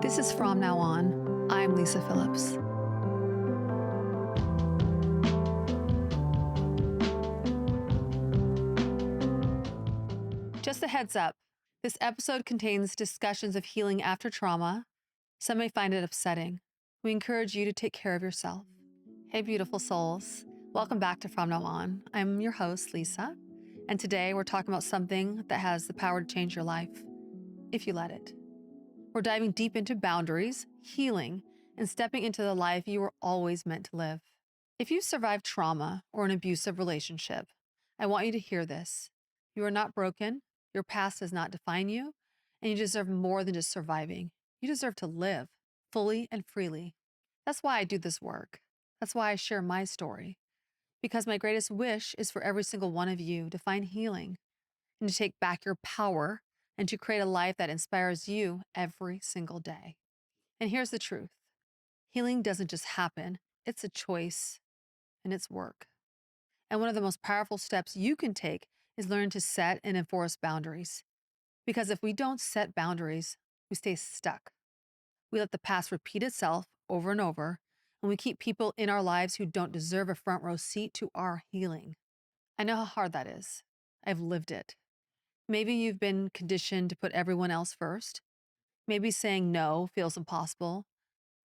This is From Now On. I'm Lisa Phillips. Just a heads up, this episode contains discussions of healing after trauma. Some may find it upsetting. We encourage you to take care of yourself. Hey, beautiful souls. Welcome back to From Now On. I'm your host, Lisa, and today we're talking about something that has the power to change your life, if you let it. We're diving deep into boundaries, healing, and stepping into the life you were always meant to live. If you've survived trauma or an abusive relationship, I want you to hear this. You are not broken, your past does not define you, and you deserve more than just surviving. You deserve to live fully and freely. That's why I do this work. That's why I share my story. Because my greatest wish is for every single one of you to find healing and to take back your power and to create a life that inspires you every single day. And here's the truth. Healing doesn't just happen. It's a choice and it's work. And one of the most powerful steps you can take is learn to set and enforce boundaries. Because if we don't set boundaries, we stay stuck. We let the past repeat itself over and over, and we keep people in our lives who don't deserve a front row seat to our healing. I know how hard that is. I've lived it. Maybe you've been conditioned to put everyone else first. Maybe saying no feels impossible.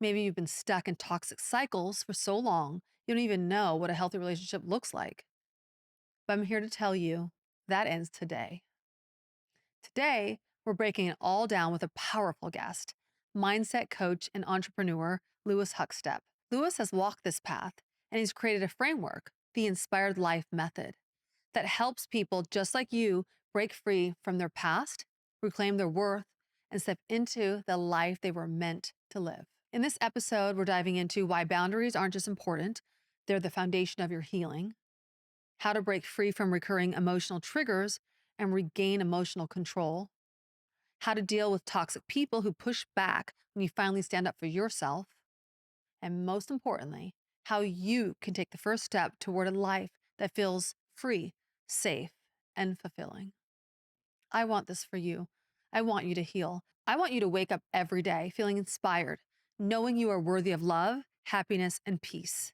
Maybe you've been stuck in toxic cycles for so long, you don't even know what a healthy relationship looks like. But I'm here to tell you that ends today. Today, we're breaking it all down with a powerful guest, mindset coach and entrepreneur, Lewis Huckstep. Lewis has walked this path and he's created a framework, the Inspired Life Method, that helps people just like you break free from their past, reclaim their worth, and step into the life they were meant to live. In this episode, we're diving into why boundaries aren't just important, they're the foundation of your healing, how to break free from recurring emotional triggers and regain emotional control, how to deal with toxic people who push back when you finally stand up for yourself, and most importantly, how you can take the first step toward a life that feels free, safe, and fulfilling. I want this for you. I want you to heal. I want you to wake up every day feeling inspired, knowing you are worthy of love, happiness, and peace.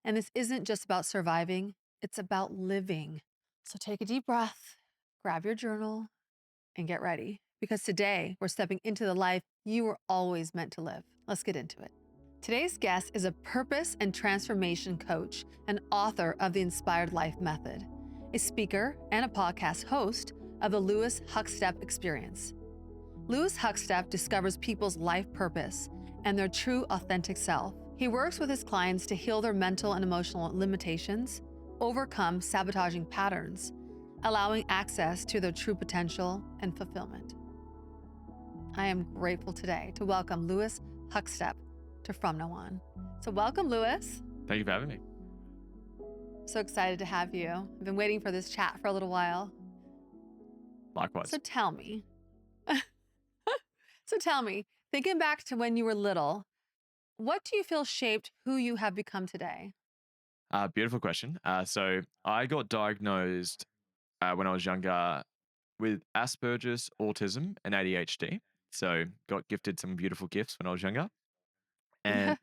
And this isn't just about surviving, it's about living. So take a deep breath, grab your journal, and get ready. Because today we're stepping into the life you were always meant to live. Let's get into it. Today's guest is a purpose and transformation coach and author of the Inspired Life Method, a speaker and a podcast host of the Lewis Huckstep Experience. Lewis Huckstep discovers people's life purpose and their true authentic self. He works with his clients to heal their mental and emotional limitations, overcome sabotaging patterns, allowing access to their true potential and fulfillment. I am grateful today to welcome Lewis Huckstep to From Now On. So welcome, Lewis. Thank you for having me. So excited to have you. I've been waiting for this chat for a little while. Likewise. So tell me, thinking back to when you were little, what do you feel shaped who you have become today? Beautiful question. So I got diagnosed when I was younger with Asperger's, autism, and ADHD. So got gifted some beautiful gifts when I was younger and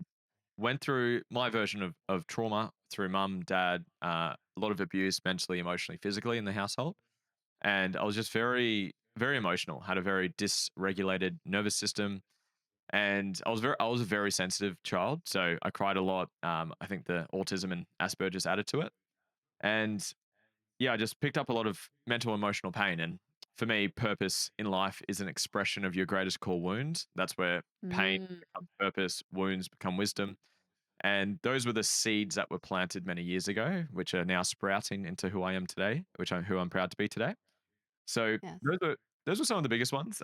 went through my version of trauma through mum, dad, a lot of abuse mentally, emotionally, physically in the household. And I was just very, very emotional, had a very dysregulated nervous system. And I was a very sensitive child, so I cried a lot. I think the autism and Asperger's added to it, and yeah, I just picked up a lot of mental emotional pain. And for me, purpose in life is an expression of your greatest core wounds. That's where pain Mm, becomes purpose, wounds become wisdom, and those were the seeds that were planted many years ago, which are now sprouting into who I am today, who I'm proud to be today. So yes. those were some of the biggest ones.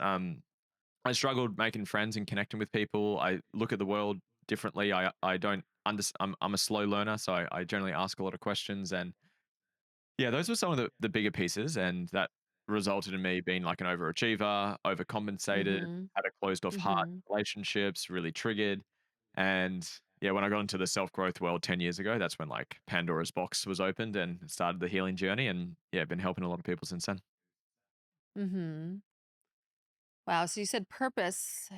I struggled making friends and connecting with people. I look at the world differently. I don't understand. I'm a slow learner, so I generally ask a lot of questions. And yeah, those were some of the bigger pieces, and that resulted in me being like an overachiever, overcompensated, Mm-hmm. had a closed off heart, Mm-hmm. relationships, really triggered. And yeah, when I got into the self growth world 10 years ago, that's when like Pandora's box was opened and started the healing journey. And yeah, been helping a lot of people since then. Mm-hmm. Wow. So you said purpose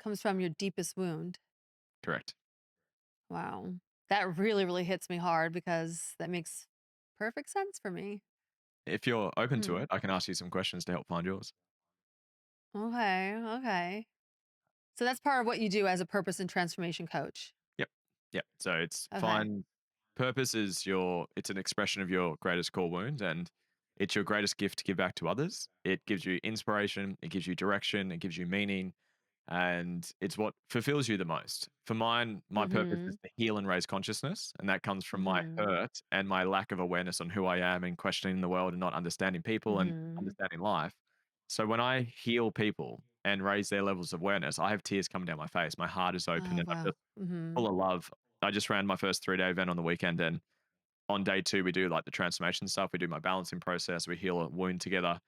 comes from your deepest wound. Correct. Wow. That really, really hits me hard because that makes perfect sense for me. If you're open to Hmm. it, I can ask you some questions to help find yours. Okay. Okay. So that's part of what you do as a purpose and transformation coach. Yep. Yep. So it's Okay. find purpose is your it's an expression of your greatest core wound, and it's your greatest gift to give back to others. It gives you inspiration, it gives you direction, it gives you meaning, and it's what fulfills you the most. For mine, my purpose is Mhm. to heal and raise consciousness, and that comes from my Mhm. hurt and my lack of awareness on who I am and questioning the world and not understanding people and Mhm. understanding life. So when I heal people and raise their levels of awareness, I have tears coming down my face. My heart is open Oh, and I'm wow. just Mhm. full of love. I just ran my first 3-day event on the weekend, and on day 2, we do, like, the transformation stuff. We do my balancing process, we heal a wound together,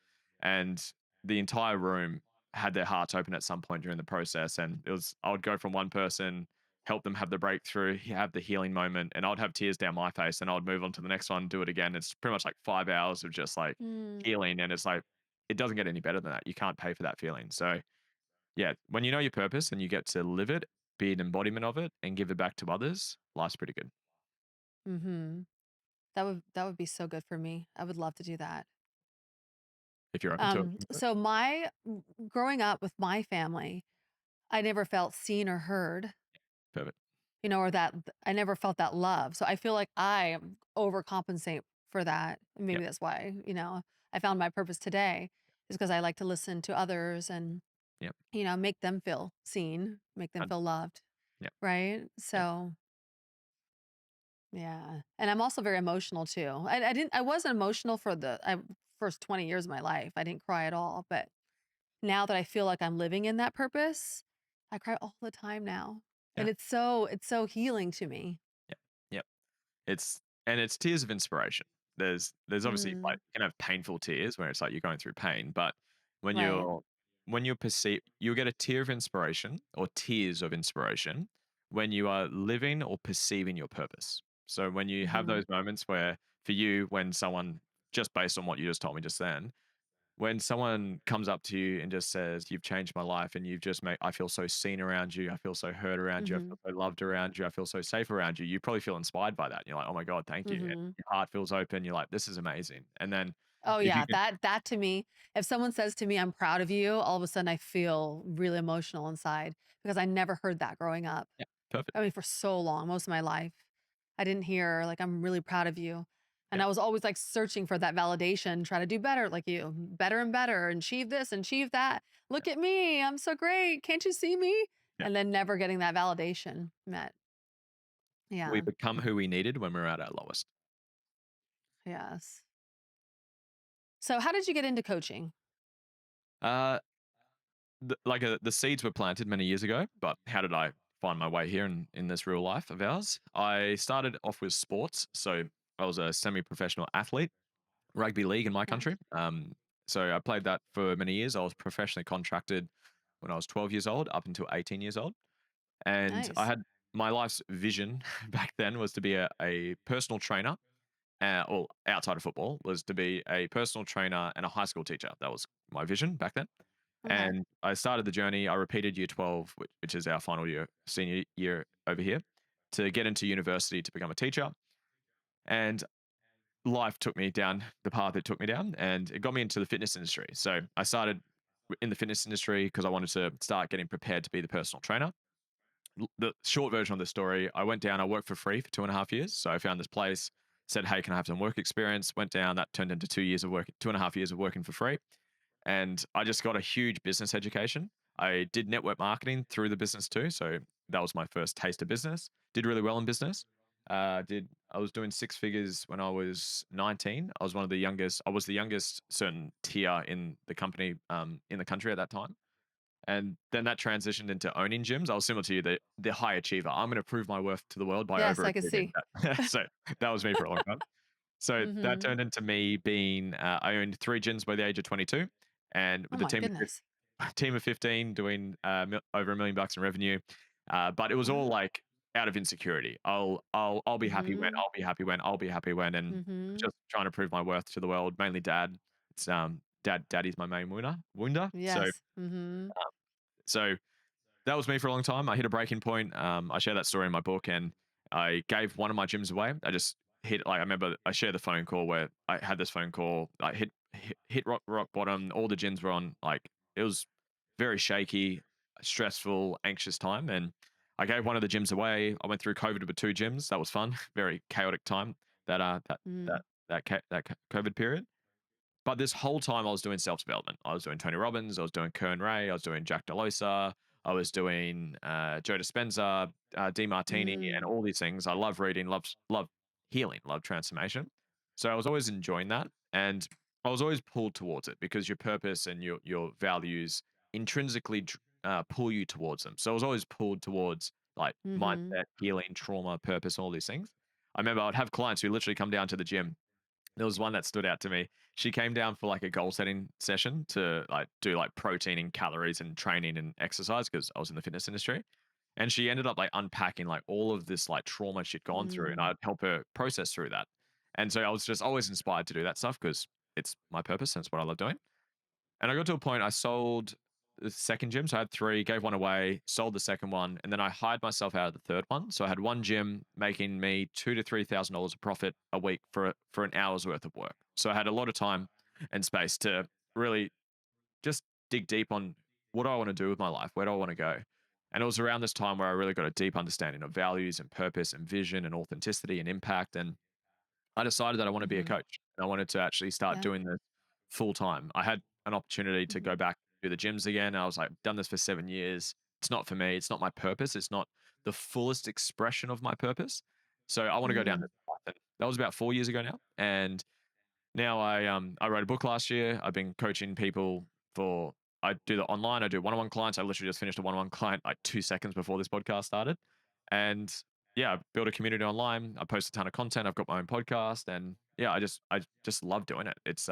and the entire room had their hearts open at some point during the process, and it was I would go from one person, help them have the breakthrough, have the healing moment, and I'd have tears down my face, and I would move on to the next one, do it again. It's pretty much like 5 hours of just, like, Mm. healing, and it's like, it doesn't get any better than that. You can't pay for that feeling. So, yeah, when you know your purpose and you get to live it, be an embodiment of it, and give it back to others, life's pretty good, Mhm. That would be so good for me. I would love to do that. if you're open to it. So growing up with my family, I never felt seen or heard, Perfect. or that I never felt that love. So I feel like I overcompensate for that. And Yep, maybe that's why, I found my purpose today is because I like to listen to others and, yep. make them feel seen, make them And feel loved. yep, Right. yep, So, yeah. And I'm also very emotional too. I wasn't emotional for first 20 years of my life. I didn't cry at all. But now that I feel like I'm living in that purpose, I cry all the time now. yeah, And it's so healing to me. yep, yep. It's tears of inspiration. There's obviously, like, Mm, you can have painful tears where it's like you're going through pain, but when right. you'll get a tear of inspiration or tears of inspiration when you are living or perceiving your purpose. So when you have Mhm. those moments where, for you, when someone, just based on what you just told me just then, when someone comes up to you and just says, "You've changed my life, and you've just made I feel so seen around you. I feel so heard around you. I Mhm. feel so loved around you. I feel so safe around you." You probably feel inspired by that. You're like, "Oh my god, thank you." And Mhm. your heart feels open. You're like, "This is amazing." And then Oh if you yeah, can, that to me, if someone says to me, "I'm proud of you," all of a sudden I feel really emotional inside because I never heard that growing up. yeah, perfect. I mean, for so long, most of my life, I didn't hear like, "I'm really proud of you." And Yeah, I was always like searching for that validation, try to do better like you, better and better, and achieve this and achieve that. yeah, Look at me, I'm so great. Can't you see me? yeah. And then never getting that validation met. We Yeah. become who we needed when we're at our lowest. Yes. So how did you get into coaching? Uh, the seeds were planted many years ago, but how did I find my way here in this real life of ours? I started off with sports, so I was a semi-professional athlete, rugby league in my country. Nice. So I played that for many years. I was professionally contracted when I was 12 years old up until 18 years old. And I Nice. had my life's vision back then was to be a personal trainer, or outside of football, was to be a personal trainer and a high school teacher. That was my vision back then. Okay. And I started the journey. I repeated year 12, which is our final year, senior year over here, to get into university to become a teacher. And life took me down the path it took me down, and it got me into the fitness industry. So I started in the fitness industry because I wanted to start getting prepared to be the personal trainer. The short version of the story, I went down, I worked for free for 2.5 years. So I found this place, said, "Hey, can I have some work experience?" Went down, that turned into 2 years of work, 2.5 years of working for free. And I just got a huge business education. I did network marketing through the business too. So that was my first taste of business. Did really well in business. I was doing six figures when I was 19. I was one of the youngest. I was the youngest certain tier in the company, in the country at that time. And then that transitioned into owning gyms. I was similar to you, the high achiever. I'm going to prove my worth to the world by Yes, I can overachieving. see. So that was me for a long time. So that Mhm. turned into me being, I owned 3 gyms by the age of 22, and Oh with a my team of goodness. team of 15 doing, over $1 million in revenue. But it was all, Wow. like, out of insecurity. I'll be happy when, Mhm. I'll be happy when, I'll be happy when, and Mhm. just trying to prove my worth to the world, mainly dad. Daddy's my main winner wounder. So, Yes. Mhm. so that was me for a long time. I hit a breaking point. I share that story in my book, and I gave one of my gyms away. I just hit like I remember I shared the phone call where I had this phone call. I hit rock bottom. All the gyms were on like it was very shaky, stressful, anxious time, and I gave one of the gyms away. I went through COVID with two gyms. That was fun. Very chaotic time. That Mm, COVID period. But this whole time I was doing self development. I was doing Tony Robbins, I was doing Kern Ray, I was doing Jack DeLosa, I was doing Joe Dispenza, Demartini, and mm, all these things. I love reading, love healing, love transformation. So I was always enjoying that, and I was always pulled towards it because your purpose and your values intrinsically pull you towards them. So I was always pulled towards like mhm, mindset, healing, trauma, purpose, all these things. I remember I'd have clients who literally come down to the gym. There was one that stood out to me. She came down for like a goal setting session to like do like protein and calories and training and exercise because I was in the fitness industry. And she ended up like unpacking like all of this like trauma she'd gone through, and mm, I'd help her process through that. And so I was just always inspired to do that stuff because it's my purpose and it's what I love doing. And I got to a point I sold the second gym. So I had three, gave one away, sold the second one, and then I hired myself out of the third one. So I had one gym making me $2,000 to $3,000 of profit a week for an hour's worth of work. So I had a lot of time and space to really just dig deep on what do I want to do with my life? Where do I want to go? And it was around this time where I really got a deep understanding of values and purpose and vision and authenticity and impact. And I decided that I want to be a mhm. coach. And I wanted to actually start Yeah. doing this full time. I had an opportunity to Mhm, go back to the gyms again. I was like, done this for 7 years. It's not for me. It's not my purpose. It's not the fullest expression of my purpose. So I want to go down mhm, this path. And that was about 4 years ago now. And now I wrote a book last year. I've been coaching people for I do the online, I do one-on-one clients. I literally just finished a one-on-one client like 2 seconds before this podcast started. And yeah, I built a community online. I post a ton of content. I've got my own podcast, and yeah, I just love doing it. It's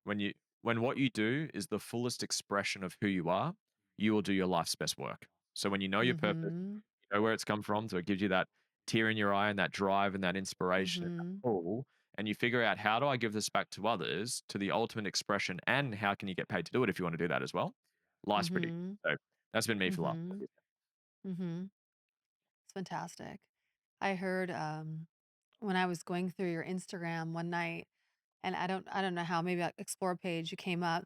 when what you do is the fullest expression of who you are, you will do your life's best work. So when you know your purpose, mhm, you know where it's come from, so it gives you that tear in your eye and that drive and that inspiration and that mhm, pull, and you figure out how do I give this back to others to the ultimate expression, and how can you get paid to do it if you want to do that as well? Life's pretty. mhm, So that's been me for the last mhm, mhm. It's fantastic. I heard, when I was going through your Instagram one night, and I don't know how, maybe like Explore page, you came up,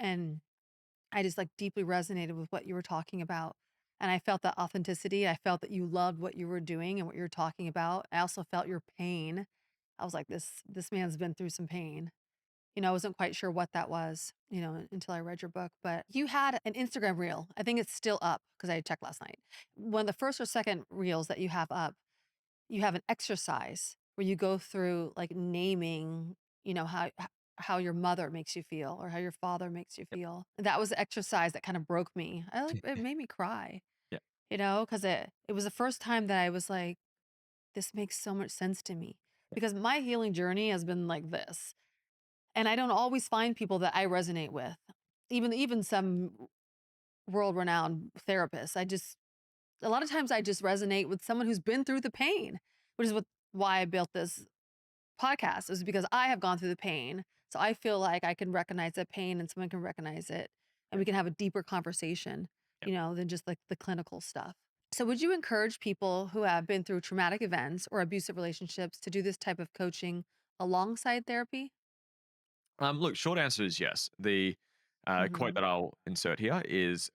and I just like deeply resonated with what you were talking about. And I felt that authenticity. I felt that you loved what you were doing and what you were talking about. I also felt your pain. I was like, this man's been through some pain. I wasn't quite sure what that was, until I read your book. But you had an Instagram reel. I think it's still up because I checked last night. One of the first or second reels that you have up, you have an exercise where you go through like naming, how your mother makes you feel or how your father makes you Yep. feel. That was the exercise that kind of broke me. It made me cry, Yeah. because it was the first time that I was like, this makes so much sense to me. Yeah. Because my healing journey has been like this. And I don't always find people that I resonate with. Even some world renowned therapists. A lot of times I just resonate with someone who's been through the pain, which is why I built this podcast, is because I have gone through the pain. So I feel like I can recognize that pain and someone can recognize it and Yeah. we can have a deeper conversation, Yeah. than just like the clinical stuff. So would you encourage people who have been through traumatic events or abusive relationships to do this type of coaching alongside therapy? Look, short answer is yes. The quote Mhm. that I'll insert here is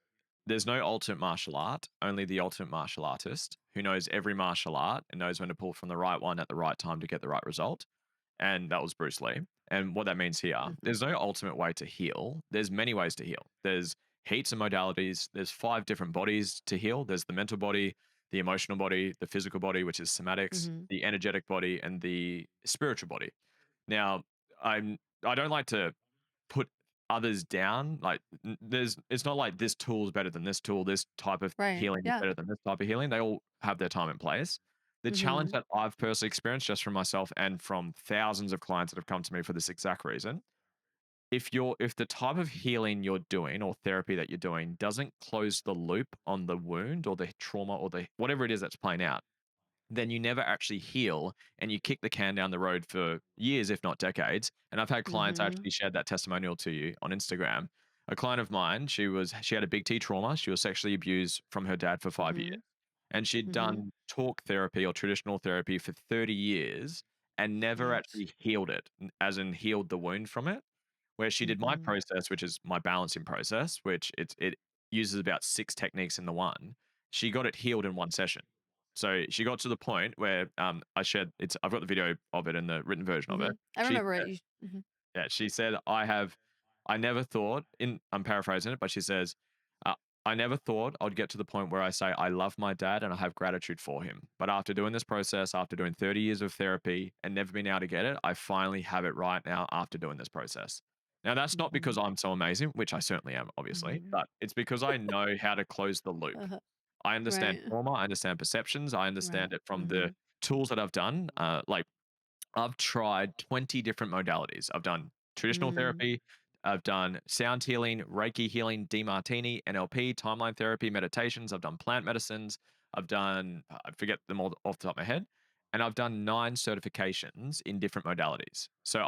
there's no ultimate martial art, only the ultimate martial artist who knows every martial art and knows when to pull from the right one at the right time to get the right result. And that was Bruce Lee. And what that means here, Mhm. there's no ultimate way to heal. There's many ways to heal. There's heaps of modalities. There's 5 different bodies to heal. There's the mental body, the emotional body, the physical body, which is somatics, Mhm. the energetic body, and the spiritual body. Now, I don't like to put others down. Like it's not like this tool is better than this tool. This type of Right. healing is Yeah. better than this type of healing. They all have their time and place. The challenge Mhm. that I've personally experienced just from myself and from thousands of clients that have come to me for this exact reason, if the type of healing you're doing or therapy that you're doing doesn't close the loop on the wound or the trauma or the whatever it is that's playing out, then you never actually heal and you kick the can down the road for years, if not decades. And I've had clients Mhm. actually shared that testimonial to you on Instagram. a client of mine, she had a big T trauma. She was sexually abused from her dad for 5 years, Mhm. and she'd Mhm. done talk therapy or traditional therapy for 30 years and never Right. actually healed it, as in healed the wound from it. Where she did my Mhm. process, which is my balancing process, which it uses about 6 techniques in the one. She got it healed in one session. So she got to the point where, I've got the video of it and the written version of it. Mhm. I She remember it. said Mhm. yeah, she said, I never thought," I'm paraphrasing it, but she says, uh, "I never thought I'd get to the point where I say I love my dad and I have gratitude for him. But after doing this process, after doing 30 years of therapy and never been able to get it, I finally have it right now after doing this process." Now, that's not because Mhm. I'm so amazing, which I certainly am, obviously, Mhm. but it's because I know how to close the loop. Uh-huh. I understand Right. trauma, I understand perceptions, I Right. understand it from the Mhm. tools that I've done. Like I've tried 20 different modalities. I've done traditional Mm. therapy, I've done sound healing, Reiki healing, DMartini, NLP, timeline therapy, meditations. I've done plant medicines. I forget them all off the top of my head. And I've done 9 certifications in different modalities. So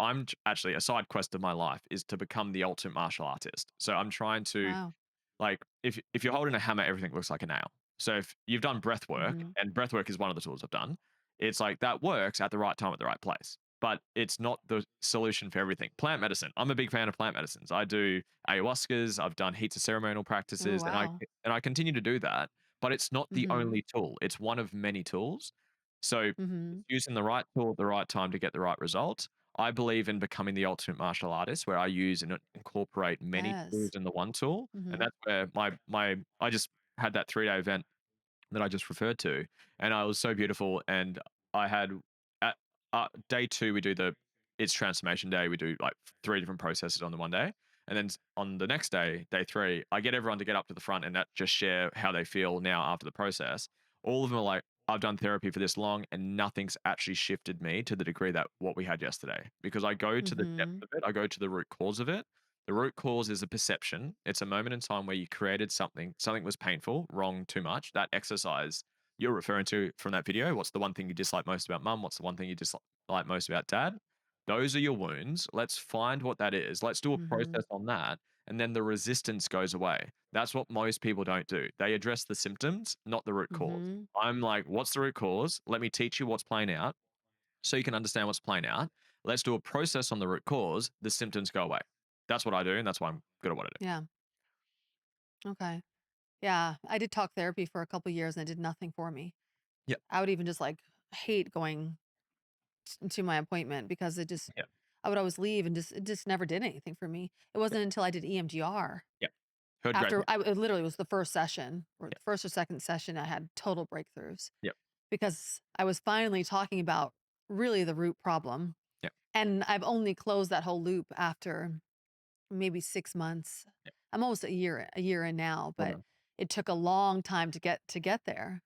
actually, a side quest of my life is to become the ultimate martial artist. So I'm trying to, Wow. like, if you're holding a hammer, everything looks like a nail. So if you've done breath work, Mhm. and breath work is one of the tools I've done, it's like that works at the right time at the right place. But it's not the solution for everything. Plant medicine. I'm a big fan of plant medicines. I do ayahuascas, I've done heaps of ceremonial Oh, practices, wow. and I continue to do that, but it's not the Mhm. only tool. It's one of many tools. So it's Mhm. using the right tool at the right time to get the right result. I believe in becoming the ultimate martial artist where I use and incorporate many tools Yes. in the one tool. And Mhm. that's where I just had that 3-day event that I just referred to, and I was so beautiful. And I had at day two we do the it's transformation day. We do like 3 different processes on the one day, and then on the next day, day three, I get everyone to get up to the front and that just share how they feel now after the process. All of them are like, "I've done therapy for this long, and nothing's actually shifted me to the degree that what we had yesterday." Because I go to the depth Mhm. of it, I go to the root cause of it. The root cause is a perception. It's a moment in time where you created something was painful, wrong, too much. That exercise you're referring to from that video, what's the one thing you dislike most about mum? What's the one thing you dislike most about dad? Those are your wounds. Let's find what that is. Let's do a process Mhm. on that. And then the resistance goes away. That's what most people don't do. They address the symptoms, not the root cause. Mhm. I'm like, what's the root cause? Let me teach you what's playing out so you can understand what's playing out. Let's do a process on the root cause. The symptoms go away. That's what I do, and that's why I'm good at what I do. Yeah. Okay. Yeah. I did talk therapy for a couple years and it did nothing for me. Yep. I would even just like hate going to my appointment because Yep. I would always leave and it just never did anything for me. It Yep. wasn't until I did EMDR Yep. Heard great after things. it literally was the first session or the Yep. first or second session I had total breakthroughs Yep. because I was finally talking about really the root problem. Yep. And I've only closed that whole loop after maybe 6 months. Yep. I'm almost a year in now, Well but done. it took a long time to get there.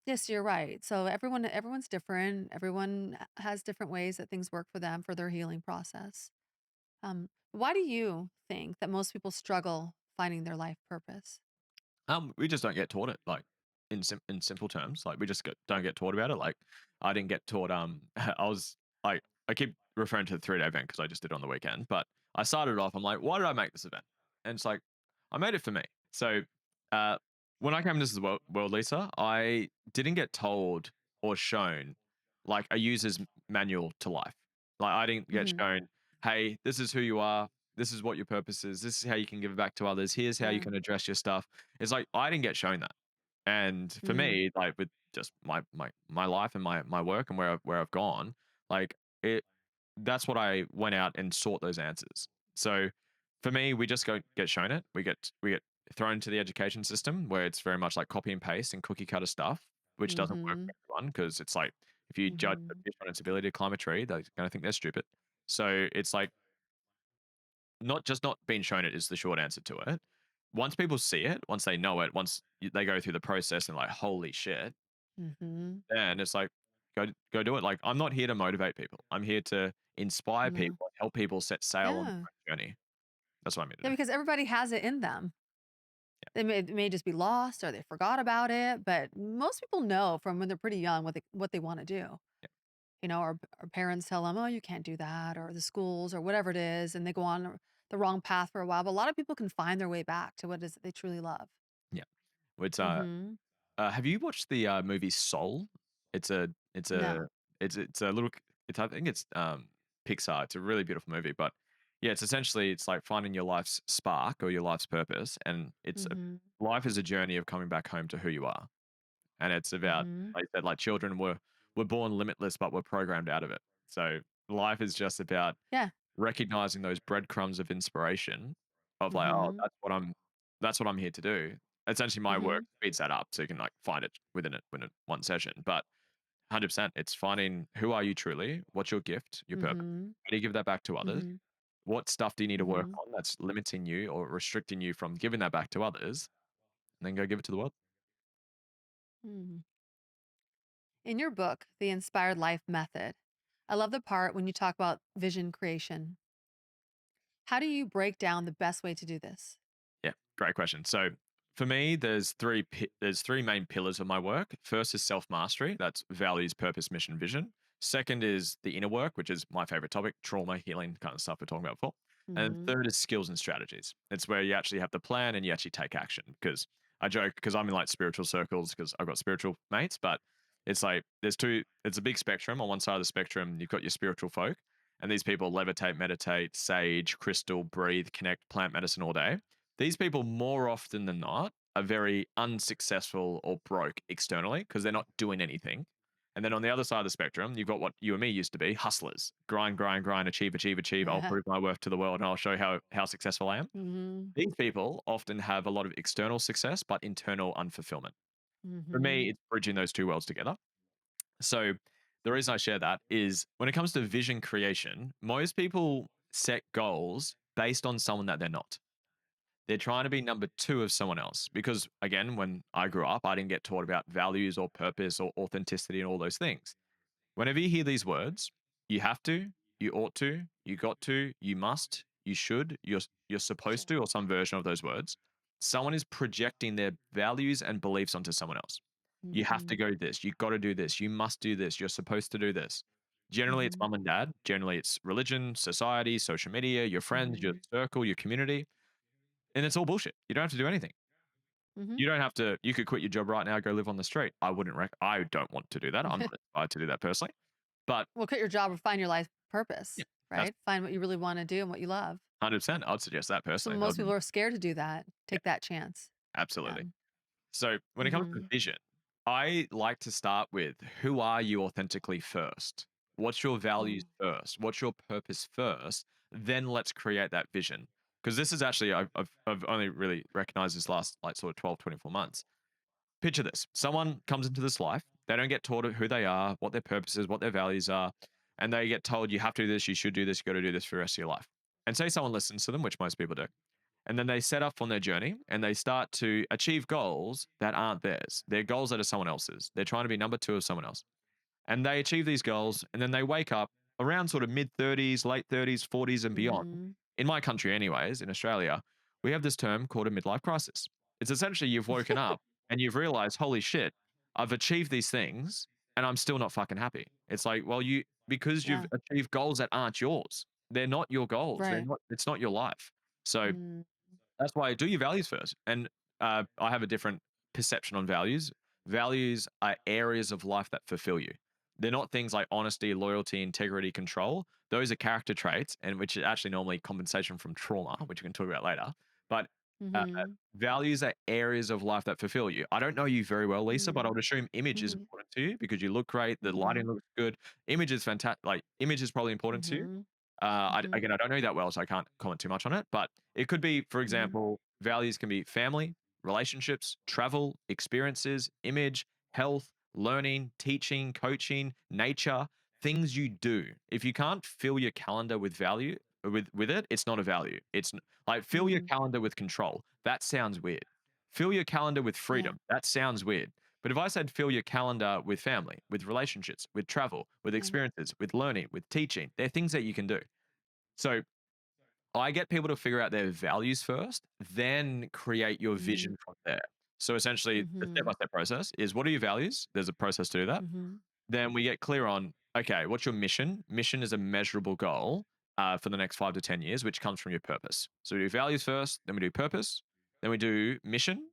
Yes, you're right. So everyone's different. Everyone has different ways that things work for them for their healing process. Why do you think that most people struggle finding their life purpose? We just don't get taught it, like, in simple terms, like, we just don't get taught about it. Like, I didn't get taught, I was like, I keep referring to the 3-day event because I just did it on the weekend, but I started off, I'm like, "Why did I make this event?" And it's like, I made it for me. So, uh, when I came to this as world Lisa, I didn't get told or shown, like, a user's manual to life. Like, I didn't get Mhm. shown, "Hey, this is who you are. This is what your purpose is. This is how you can give it back to others. Here's how you Yeah. can address your stuff." It's like I didn't get shown that. And for Mhm. me, like with just my life and my work and where I've gone, like it that's what I went out and sought those answers. So for me, we just go get shown it. We get thrown into the education system where it's very much like copy and paste and cookie cutter stuff, which doesn't work for Mhm. everyone because it's like if you judge a Mhm. fish on its ability to climb a tree, they're gonna think they're stupid. So it's like not being shown it is the short answer to it. Once people see it, once they know it, they go through the process and like, holy shit, Mhm. then it's like, go do it. Like, I'm not here to motivate people. I'm here to inspire Yeah. people, help people set sail on Yeah. their own journey. That's what I'm here Yeah, to do. because everybody has it in them. It may just be lost or they forgot about it, but most people know from when they're pretty young what they want to do. Yeah, You know, our parents tell them, "Oh, you can't do that," or the schools or whatever it is, and they go on. the wrong path for a while, but a lot of people can find their way back to what it is that they truly love. Yeah. It's Mhm. have you watched the movie Soul? It's a it's a No. it's a little it's I think it's Pixar. It's a really beautiful movie, but yeah, it's essentially it's like finding your life's spark or your life's purpose, and Mhm. life is a journey of coming back home to who you are, and it's about Mhm. like I said, like children were born limitless, but we're programmed out of it. So life is just about Yeah. recognizing those breadcrumbs of inspiration of like, oh, Mhm. that's what I'm here to do. Essentially, my work Mhm. speeds that up, so you can like find it within one session. But 100%, it's finding who are you truly, what's your gift, your purpose, Mhm. how do you give that back to others, Mhm. what stuff do you need to work Mhm. on that's limiting you or restricting you from giving that back to others, and then go give it to the world. Mhm. In your book, The Inspired Life Method, I love the part when you talk about vision creation. How do you break down the best way to do this? Yeah, great question. So for me, there's three main pillars of my work. First is self mastery. That's values, purpose, mission, vision. Second is the inner work, which is my favorite topic, trauma healing, kind of stuff we're talking about before. And Mhm. third is skills and strategies. It's where you actually have the plan and you actually take action. Because I joke because I'm in like spiritual circles because I've got spiritual mates, but it's like there's two. It's a big spectrum. On one side of the spectrum, you've got your spiritual folk, and these people levitate, meditate, sage, crystal, breathe, connect, plant medicine all day. These people, more often than not, are very unsuccessful or broke externally because they're not doing anything. And then on the other side of the spectrum, you've got what you and me used to be hustlers: grind, grind, grind, achieve, achieve, achieve. I'll prove my worth to the world and I'll show how successful I am. Mhm. These people often have a lot of external success, but internal unfulfillment. For me, Mhm. it's bridging those two worlds together. So the reason I share that is when it comes to vision creation, most people set goals based on someone that they're not. They're trying to be number two of someone else. Because again, when I grew up, I didn't get taught about values or purpose or authenticity and all those things. Whenever you hear these words, you have to, you ought to, you got to, you must, you should, you're supposed to, or some version of those words. Someone is projecting their values and beliefs onto someone else. You have to Mhm. go this, you got to do this, you must do this, you're supposed to do this. Generally, it's Mhm. mom and dad. Generally, it's religion, society, social media, your friends, your Mhm. circle, your community, and it's all bullshit. You don't have to do anything. Mhm. You don't have to. You could quit your job right now, go live on the street. I don't want to do that. I'm not inspired to do that personally. But Well, quit your job or find your life yeah, purpose, that's right? Find what you really wanna do and what you love. 100%. I'd suggest that So personally. That most would people be are scared to do that, yeah, take that chance. Yeah. absolutely. So when it comes to Mhm. vision, I like to start with who are you authentically first? What's your values Mm. first? What's your purpose first? Then let's create that vision. Because this is actually I've only really recognized this last like sort of 12, 24 months. Picture this. Someone comes into this life. They don't get taught who they are, what their purpose is, what their values are, and they get told you have to do this, you should do this, you got to do this for the rest of your life. And say someone listens to them, which most people do, and then they set off on their journey and they start to achieve goals that aren't theirs. They're goals that are someone else's. They're trying to be number two of someone else. And they achieve these goals and then they wake up around sort of mid 30s, late 30s, 40s, and beyond. Mhm. In my country, anyways, in Australia, we have this term called a midlife crisis. It's essentially you've woken up and you've realized, holy shit, I've achieved these things and I'm still not fucking happy. It's like, well, because you've Yeah. achieved goals that aren't yours. They're not your goals. Right. It's not your life. So Mm. that's why I do your values first. And I have a different perception on values. Values are areas of life that fulfill you. They're not things like honesty, loyalty, integrity, control. Those are character traits, and which is actually normally compensation from trauma, which we can talk about later. But uh, Mhm. values are areas of life that fulfill you. I don't know you very well, Lisa, but I would Mhm. assume image is Mhm. important to you because you look great. The lighting Mhm. looks good. Image is fantastic. Like image is probably important to you. Mhm. Mhm. Again, I don't know you that well, so I can't comment too much on it. But it could be, for Mhm. example, values can be family, relationships, travel, experiences, image, health, learning, teaching, coaching, nature, things you do. If you can't fill your calendar with value with it, it's not a value. Like fill your Mhm. calendar with control. That sounds weird. Fill your calendar with Yeah. freedom. That sounds weird. But if I said fill your calendar with family, with relationships, with travel, with Yeah. experiences, with learning, with teaching, they're things that you can do. So I get people to figure out their values first, then create your Mhm. vision from there. So essentially, the step by Mhm. step process is what are your values? There's a process to do that. Mhm. Then we get clear on, okay, what's your mission? Mission is a measurable goal. for the next 5 to 10 years, which comes from your purpose. So we do values first, then we do purpose, then we do mission,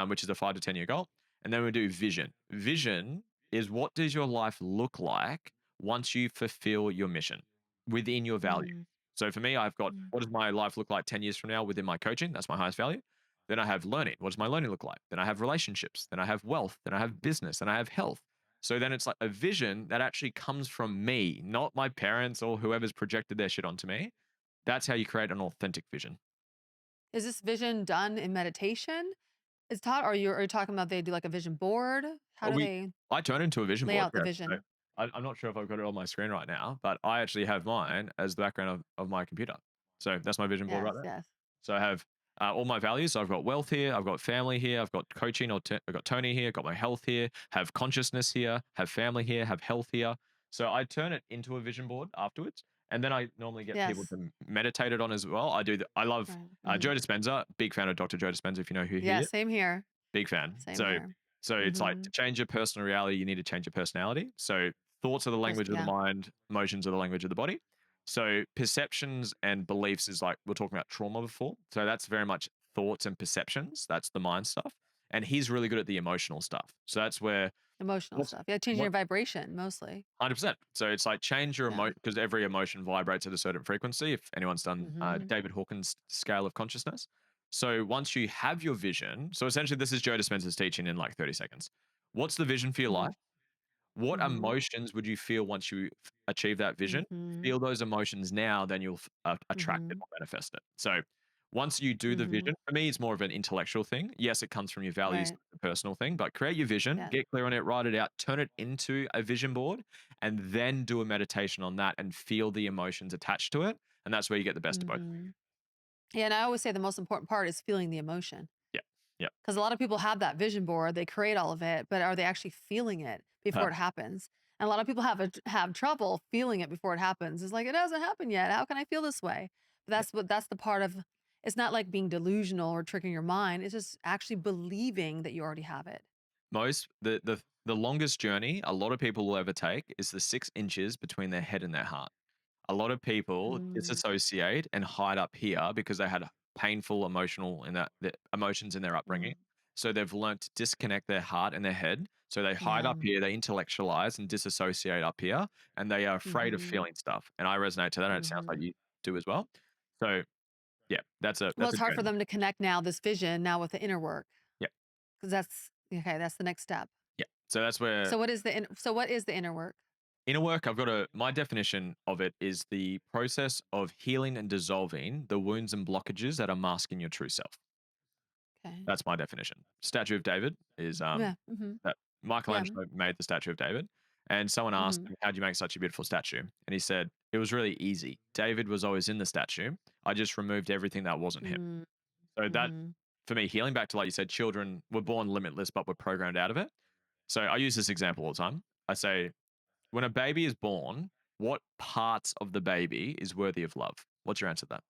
which is a 5 to 10 year goal, and then we do vision. Vision is what does your life look like once you fulfill your mission within your value. Mm, So for me, I've got mm. what does my life look like 10 years from now within my coaching? That's my highest value. Then I have learning. What does my learning look like? Then I have relationships. Then I have wealth. Then I have business. Then I have health. So then it's like a vision that actually comes from me, not my parents or whoever's projected their shit onto me. That's how you create an authentic vision. Is this vision done in meditation? Is taught, or are you talking about they do like a vision board? How Oh, do they I turn into a vision lay board. out the Yeah. So vision? I'm not sure if I've got it on my screen right now, but I actually have mine as the background of my computer. So that's my vision board right Yes, there. yes. So I have all my values. So I've got wealth here. I've got family here. I've got coaching. I've got Tony here. Got my health here. Have consciousness here. Have family here. Have health here. So I turn it into a vision board afterwards, and then I normally get people Yes. to meditate it on as well. I do. I love Right. Mhm. Joe Dispenza. Big fan of Dr. Joe Dispenza. If you know who he Yeah, is. same here. Big fan. Same So here. it's like to Mhm. change your personal reality, you need to change your personality. So thoughts are the language of the Yeah, mind, emotions are the language of the body. So perceptions and beliefs is like we're talking about trauma before. So that's very much thoughts and perceptions. That's the mind stuff. And he's really good at the emotional stuff. So that's where emotional what's stuff. Yeah, changing what your vibration mostly. 100%. So it's like change your Yeah. emotion because every emotion vibrates at a certain frequency. If anyone's done Mhm. David Hawkins' scale of consciousness. So once you have your vision, so essentially this is Joe Dispenza's teaching in like 30 seconds. What's the vision for your life? Mhm. What Mhm. emotions would you feel once you achieve that vision? Mhm. Feel those emotions now, then you'll attract it Mhm. or manifest it. So once you do the Mhm. vision, for me, it's more of an intellectual thing. Yes, it comes from your values, Right. the personal thing, but create your vision, Yeah. get clear on it, write it out, turn it into a vision board, and then do a meditation on that and feel the emotions attached to it. And that's where you get the best of both. Mhm. Yeah, and I always say the most important part is feeling the emotion. Yeah. Yeah. 'Cause a lot of people have that vision board, they create all of it, but are they actually feeling it before it happens? And a lot of people have trouble feeling it before it happens. It's like, "It hasn't happened yet. How can I feel this way?" But that's the part of it's not like being delusional or tricking your mind. It's just actually believing that you already have it. Most the longest journey a lot of people will ever take is the 6 inches between their head and their heart. A lot of people Mm, disassociate and hide up here because they had painful emotional in that the emotions in their upbringing. mm, So they've learned to disconnect their heart and their head. So they hide yeah. up here, they intellectualize and disassociate up here, and they are afraid of Mhm, feeling stuff. And I resonate to that, and it sounds like mhm. you do as well. So yeah, Well, that's a it's hard for journey. them to connect now this vision now with the inner work Yeah, because that's okay, that's the next step. yeah. So that's where What is the inner work? inner work, I've got a my definition of it is the process of healing and dissolving the wounds and blockages that are masking your true self. Okay. That's my definition. Statue of David is Yeah, mhm. that Yeah, Michelangelo made the statue of David, and someone asked mhm. him, "How'd you make such a beautiful statue?" And he said, "It was really easy. David was always in the statue. I just removed everything that wasn't him." Mm, So that mhm. for me, healing back to like you said, children were born limitless, but were programmed out of it. So I use this example all the time. I say, when a baby is born, what parts of the baby is worthy of love? What's your answer to that?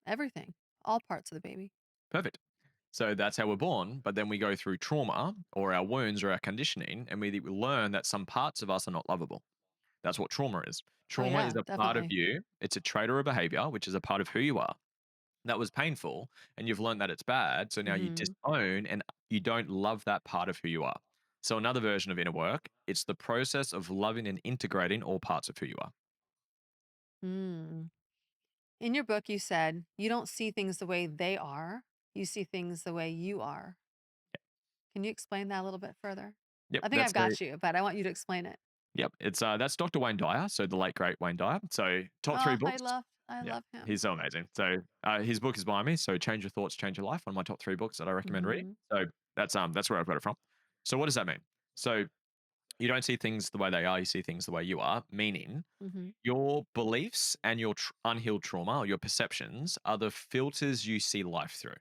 Everything. All parts of the baby. Perfect. So that's how we're born, but then we go through trauma or our wounds or our conditioning, and we learn that some parts of us are not lovable. That's what trauma is. Oh, Trauma is yeah, a part of definitely. you, it's a trait or a behavior, which is a part of who you are. That was painful, and you've learned that it's bad. So now you Mhm. disown and you don't love that part of who you are. So, another version of inner work, it's the process of loving and integrating all parts of who you are. Mm. In your book, you said, "You don't see things the way they are, you see things the way you are." Can you explain that a little bit further? Yep, I think that's I've the got you, but I want you to explain it. Yep, it's that's Dr. Wayne Dyer, so the late great Wayne Dyer. So top three Oh, books. I Yeah, love him. he's so amazing. So his book is behind me. So Change Your Thoughts, Change Your Life. One of my top three books that I recommend reading. Mhm, So that's where I've got it from. So what does that mean? So you don't see things the way they are. You see things the way you are. Meaning mhm. your beliefs and your unhealed trauma or your perceptions are the filters you see life through.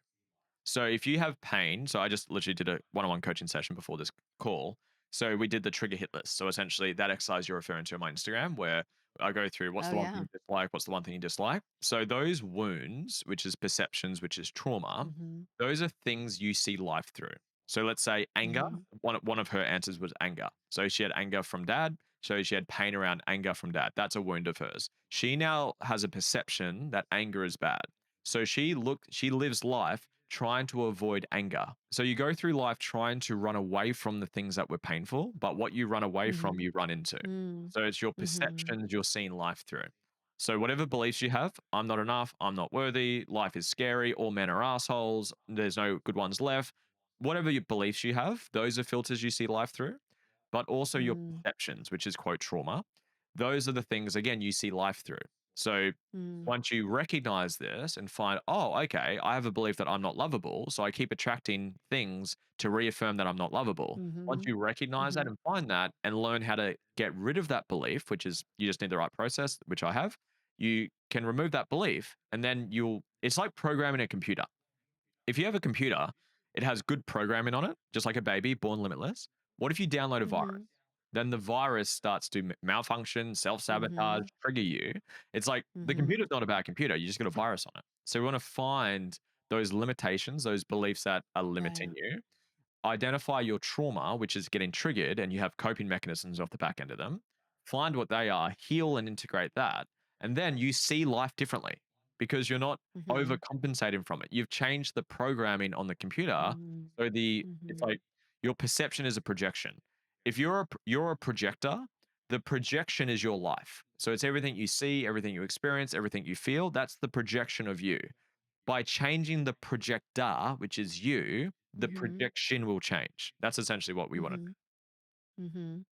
So if you have pain, so I just literally did a one-on-one coaching session before this call. So we did the trigger hit list. So essentially that exercise you're referring to on my Instagram where I go through what's Oh, the one thing yeah. you dislike, what's the one thing you dislike. So those wounds, which is perceptions, which is trauma, Mhm, those are things you see life through. So let's say anger. mhm, One of her answers was anger. So she had anger from dad. So she had pain around anger from dad. That's a wound of hers. She now has a perception that anger is bad. So she lives life trying to avoid anger. So you go through life trying to run away from the things that were painful, but what you run away from, Mhm. you run into. Mm. So it's your Mhm. perceptions you're seeing life through. So whatever beliefs you have, I'm not enough, I'm not worthy, life is scary, all men are assholes, there's no good ones left. Whatever your beliefs you have, those are filters you see life through. But also your Mm. perceptions, which is quote trauma. Those are the things again you see life through. So Mm. once you recognize this and find, oh, okay, I have a belief that I'm not lovable. So I keep attracting things to reaffirm that I'm not lovable. Once Mhm. you recognize that Mhm. and find that and learn how to get rid of that belief, which is you just need the right process, which I have, you can remove that belief and then it's like programming a computer. If you have a computer, it has good programming on it, just like a baby born limitless. What if you download a virus? Mhm. Then the virus starts to malfunction, self sabotage, Mhm. trigger you. It's like the Mhm. computer's not a bad computer. You just got a virus on it. So we want to find those limitations, those beliefs that are limiting Yeah. you, identify your trauma, which is getting triggered, and you have coping mechanisms off the back end of them. Find what they are, heal and integrate that. And then you see life differently because you're not Mhm. overcompensating from it. You've changed the programming on the computer. Mm. So it's Mhm. like your perception is a projection. If you're a projector, the projection is your life. So it's everything you see, everything you experience, everything you feel. That's the projection of you. By changing the projector, which is you, the Mhm. projection will change. That's essentially what we want to do. Mhm. Mhm.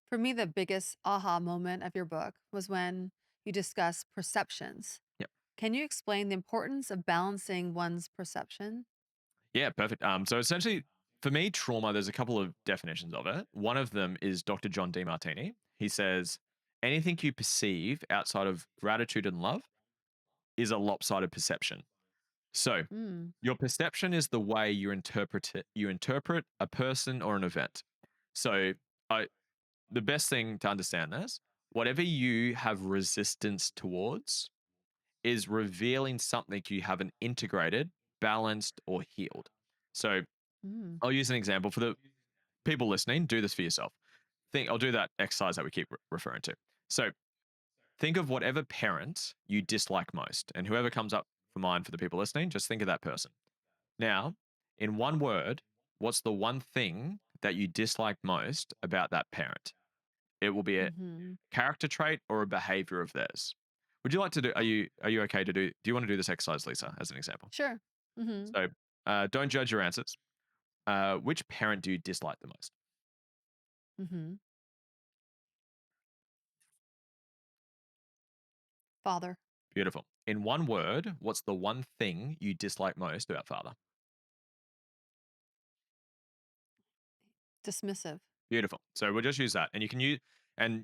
For me, the biggest aha moment of your book was when you discuss perceptions. Yep. Can you explain the importance of balancing one's perception? Yeah, perfect. So essentially, for me, trauma, there's a couple of definitions of it. One of them is Dr. John Demartini. He says, anything you perceive outside of gratitude and love is a lopsided perception. So Mm. your perception is the way you interpret a person or an event. So I, the best thing to understand this, whatever you have resistance towards is revealing something you haven't integrated, balanced, or healed. So Mm. I'll use an example for the people listening. Do this for yourself. I'll do that exercise that we keep referring to. So think of whatever parent you dislike most, and whoever comes up for mind for the people listening, just think of that person. Now, in one word, what's the one thing that you dislike most about that parent? It will be a Mhm. character trait or a behavior of theirs. Would you like to do? Are you okay to do? Do you want to do this exercise, Lisa, as an example? Sure. Mhm. So, don't judge your answers. Which parent do you dislike the most? Mhm. Father. Beautiful. In one word, what's the one thing you dislike most about father? Dismissive. Beautiful. So we'll just use that. And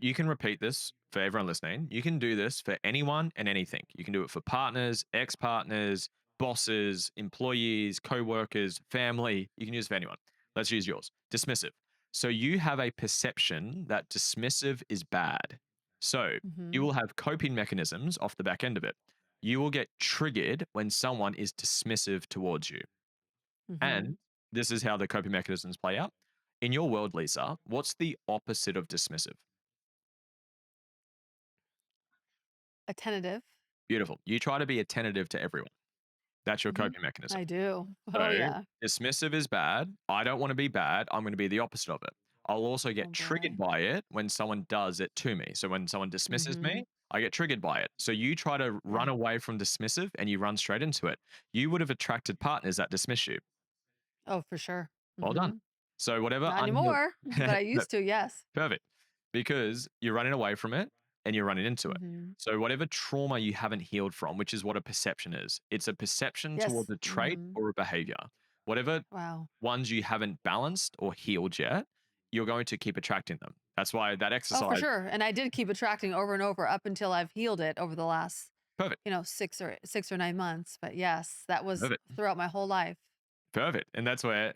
you can repeat this for everyone listening. You can do this for anyone and anything. You can do it for partners, ex-partners, bosses, employees, co-workers, family. You can use it for anyone. Let's use yours. Dismissive. So you have a perception that dismissive is bad. So you Mhm. will have coping mechanisms off the back end of it. You will get triggered when someone is dismissive towards you. Mhm. And this is how the coping mechanisms play out. In your world, Lisa, what's the opposite of dismissive? Attentive. Beautiful. You try to be attentive to everyone. That's your Mhm. coping mechanism. I do. Oh, So yeah. dismissive is bad. I don't want to be bad. I'm going to be the opposite of it. I'll also Oh, get triggered boy. by it when someone does it to me. So when someone dismisses me, Mhm. I get triggered by it. So you try to run Yeah. away from dismissive and you run straight into it. You would have attracted partners that dismiss you. Oh, for sure. Well done. Mhm. So whatever Not unhealed. anymore, but I used to, yes. Perfect. Because you're running away from it and you're running into it. Mhm. So, whatever trauma you haven't healed from, which is what a perception is, it's a perception towards Yes. a trait Mhm. or a behavior. Whatever Wow. ones you haven't balanced or healed yet, you're going to keep attracting them. That's why that Oh, for exercise, sure, and I did keep attracting over and over up until I've healed it over the last, perfect, 6 or 9 months, but yes, that was perfect. throughout my whole life. Perfect. And that's where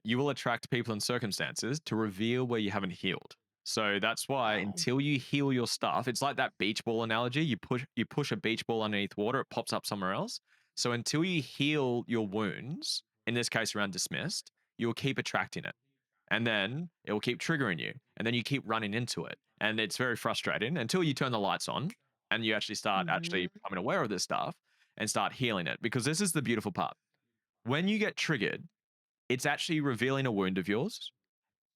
you will attract people and circumstances to reveal where you haven't healed. So that's why Wow. until you heal your stuff, it's like that beach ball analogy. You push a beach ball underneath water, it pops up somewhere else. So until you heal your wounds, in this case around dismissed, you'll keep attracting it. and then it will keep triggering you, and then you keep running into it, and it's very frustrating until you turn the lights on and you actually start Mhm. actually becoming aware of this stuff and start healing it. Because this is the beautiful part: when you get triggered, it's actually revealing a wound of yours.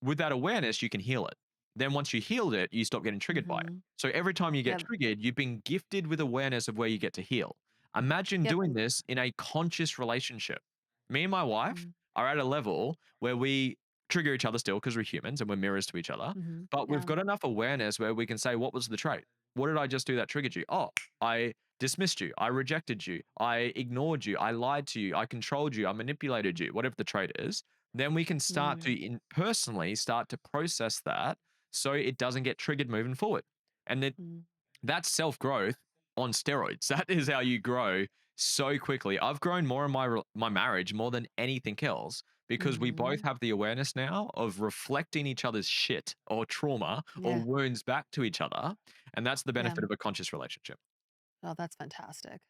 With that awareness, you can heal it. Then once you healed it, you stop getting triggered by it. Mhm. So every time you get Yep. triggered, you've been gifted with awareness of where you get to heal. Imagine Yep. doing this in a conscious relationship. Me and my wife Mm. are at a level where we trigger each other still because we're humans and we're mirrors to each other. Mhm. But we've Yeah. got enough awareness where we can say, what was the trait? What did I just do that triggered you? Oh, I dismissed you. I rejected you. I ignored you. I lied to you. I controlled you. I manipulated you, whatever the trait is. Then we can start to Mm. personally start to process that so it doesn't get triggered moving forward. And Mm. that's self growth on steroids. That is how you grow so quickly. I've grown more in my marriage more than anything else because we both Mhm. have the awareness now of reflecting each other's shit or trauma or Yeah. wounds back to each other, and that's the Yeah. benefit of a conscious relationship. Oh, that's fantastic.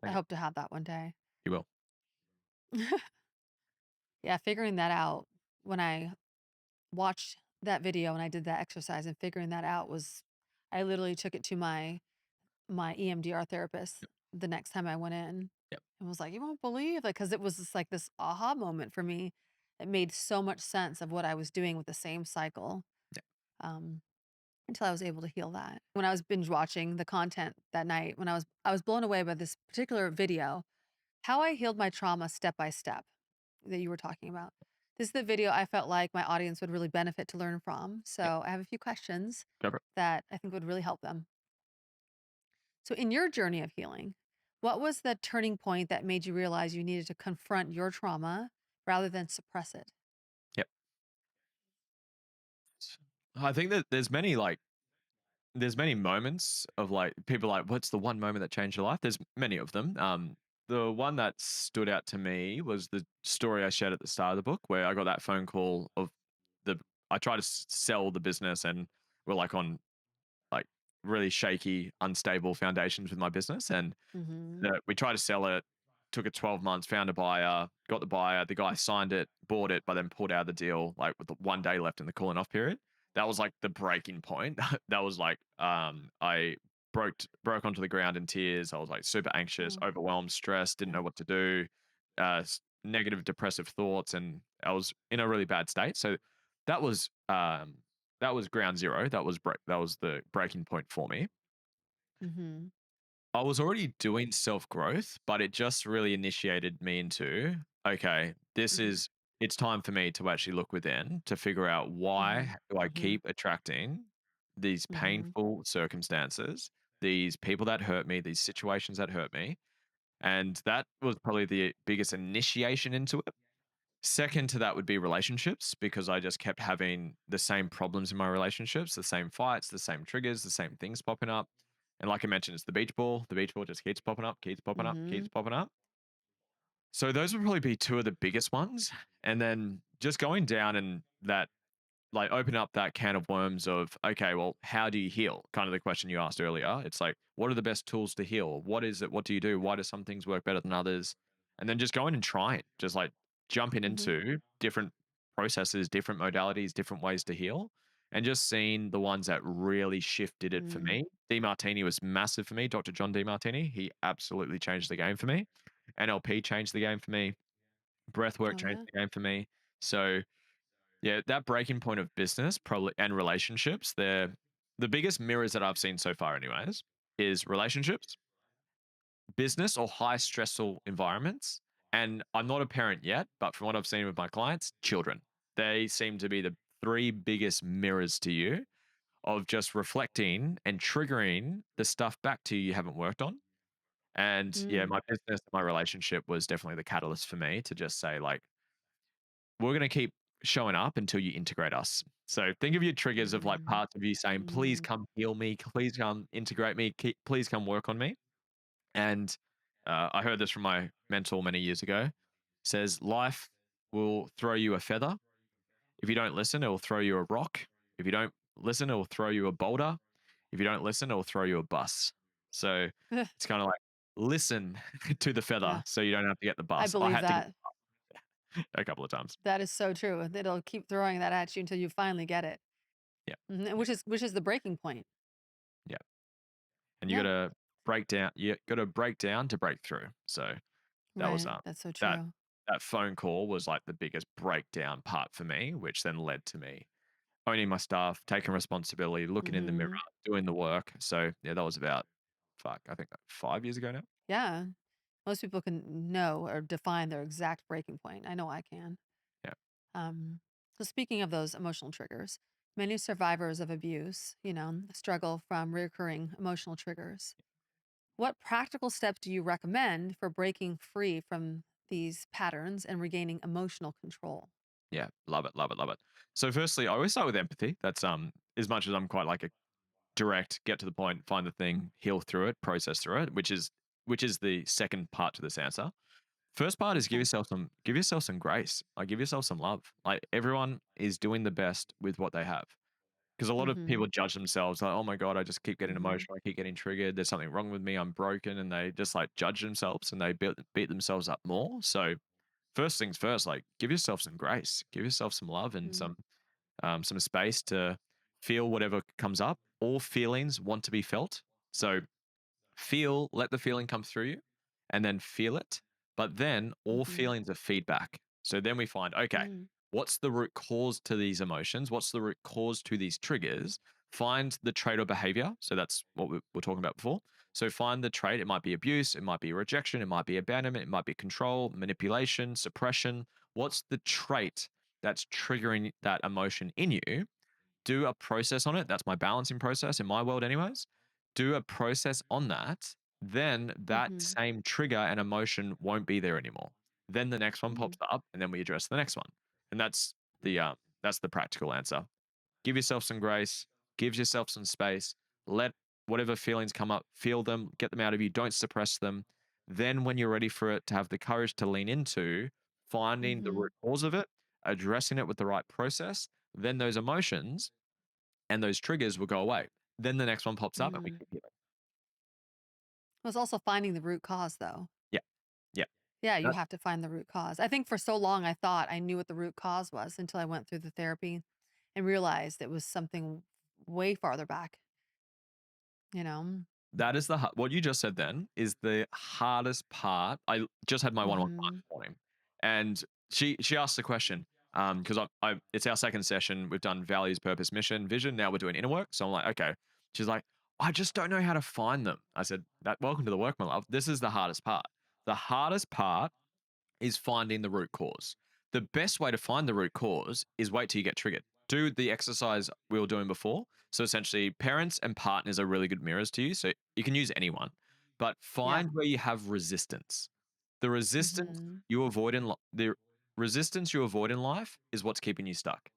I Thank you. hope to have that one day. You will. Yeah, figuring that out when I watched that video and I did that exercise and figuring that out was I literally took it to my EMDR therapist the next time I went in Yep. and was like, "You won't believe it," because it was just like this aha moment for me. It made so much sense of what I was doing with the same cycle, Yep. um, until I was able to heal that. When I was binge watching the content that night, when I was blown away by this particular video, how I healed my trauma step by step that you were talking about. This is the video I felt like my audience would really benefit to learn from. Yep. So I have a few questions Go for it. that I think would really help them. So, in your journey of healing, what was the turning point that made you realize you needed to confront your trauma rather than suppress it? Yep. I think that there's many moments of like people like, what's the one moment that changed your life? There's many of them. The one that stood out to me was the story I shared at the start of the book, where I got that phone call of the I tried to sell the business, and we're like on like really shaky, unstable foundations with my business, and Mhm. that we tried to sell it, took it 12 months, found a buyer, got the buyer, the guy signed it, bought it, but then pulled out of the deal like with the 1 day left in the cooling off period. That was like the breaking point. That was like I broke onto the ground in tears. I was like super anxious, Oh, overwhelmed, stressed, didn't yeah. know what to do, negative depressive thoughts, and I was in a really bad state. So that was um that was ground zero. That was the breaking point for me. Mhm. I was already doing self growth, but it just really initiated me into, okay, Mhm. it's time for me to actually look within to figure out Mhm. why do I Mhm. keep attracting these Mhm. painful circumstances, these people that hurt me, these situations that hurt me. And that was probably the biggest initiation into it. Second to that would be relationships, because I just kept having the same problems in my relationships, the same fights, the same triggers, the same things popping up. And like I mentioned, it's the beach ball. The beach ball just keeps popping up, keeps popping up, keeps Mhm. popping up. So those would probably be two of the biggest ones. And then just going down and that like open up that can of worms of, okay, well, how do you heal? Kind of the question you asked earlier. It's like, what are the best tools to heal? What is it? What do you do? Why do some things work better than others? And then just going and trying, just like jumping Mhm. into different processes, different modalities, different ways to heal, and just seeing the ones that really shifted it for Mm. me. Demartini was massive for me. Dr. John Demartini, he absolutely changed the game for me. NLP changed the game for me. Breath work Oh, changed yeah. the game for me. So yeah, that breaking point of business probably and relationships, they're the biggest mirrors that I've seen so far, anyways, is relationships, business or high stressful environments. And I'm not a parent yet, but from what I've seen with my clients, children. They seem to be the three biggest mirrors to you of just reflecting and triggering the stuff back to you haven't worked on. And yeah, Mm. my business, my relationship was definitely the catalyst for me to just say, like, we're going to keep showing up until you integrate us. So think of your triggers of like Mm. parts of you saying, please Mm. come heal me, please come integrate me, please come work on me. And I heard this from my mentor many years ago. Says life will throw you a feather. If you don't listen, it will throw you a rock. If you don't listen, it will throw you a boulder. If you don't listen, it will throw you a bus. So it's kind of like listen to the feather Yeah, so you don't have to get the I bus. I believe had to get that. a couple of times. That is so true. It'll keep throwing that at you until you finally get it. Yeah. Mhm, Yeah. which is the breaking point. Yeah. And you Yeah. gotta break down to break through. So that was, Right. That's so that true. that phone call was like the biggest breakdown part for me, which then led to me owning my stuff, taking responsibility, looking in the mirror, Mhm. doing the work. So yeah, that was about, fuck, I think like 5 years ago now. Yeah. Most people can know or define their exact breaking point. I know I can. Yeah. Um, so speaking of those emotional triggers, many survivors of abuse, struggle from recurring emotional triggers. What practical steps do you recommend for breaking free from these patterns and regaining emotional control? Yeah. Love it, love it, love it. So firstly, I always start with empathy. That's as much as I'm quite like a direct, get to the point, find the thing, heal through it, process through it, which is the second part to this answer. First part is Okay. give yourself some grace. Like give yourself some love. Like everyone is doing the best with what they have. Because a lot of Mm-hmm. people judge themselves like, oh my God, I just keep getting Mm-hmm. emotional. I keep getting triggered. There's something wrong with me. I'm broken. And they just like judge themselves and they beat themselves up more. So first things first, like give yourself some grace, give yourself some love and some space to feel whatever comes up. All feelings want to be felt. So let the feeling come through you and then feel it. But then all Mm-hmm. feelings are feedback. So then we find, okay, Mm-hmm. what's the root cause to these emotions? What's the root cause to these triggers? Find the trait or behavior. So that's what we were talking about before. So find the trait. It might be abuse, it might be rejection, it might be abandonment, it might be control, manipulation, suppression. What's the trait that's triggering that emotion in you? Do a process on it. That's my balancing process in my world, anyways. Do a process on that. Then that Mm-hmm. same trigger and emotion won't be there anymore. Then the next one Mm-hmm. pops up, and then we address the next one. And that's the practical answer. Give yourself some grace. Give yourself some space. Let whatever feelings come up, feel them, get them out of you. Don't suppress them. Then, when you're ready for it, to have the courage to lean into finding the Mm-hmm. root cause of it, addressing it with the right process, then those emotions and those triggers will go away. Then the next one pops up and we Mm-hmm. keep healing. It was also finding the root cause, though. Yeah. Yeah. Yeah, you That have to find the root cause. I think for so long I thought I knew what the root cause was until I went through the therapy and realized it was something way farther back, you know? that is what you just said then is the hardest part. I just had my one-on-one client Mhm. this morning, and she asked the question, because I it's our second session. We've done values, purpose, mission, vision. Now we're doing inner work. So I'm like, okay. She's like, I just don't know how to find them. I said, that welcome to the work, my love. This is the hardest part. The hardest part is finding the root cause. The best way to find the root cause is wait till you get triggered. Do the exercise we were doing before. So essentially, parents and partners are really good mirrors to you. So you can use anyone, but Yeah. find where you have resistance. The resistance Mhm. the resistance you avoid in life is what's keeping you stuck.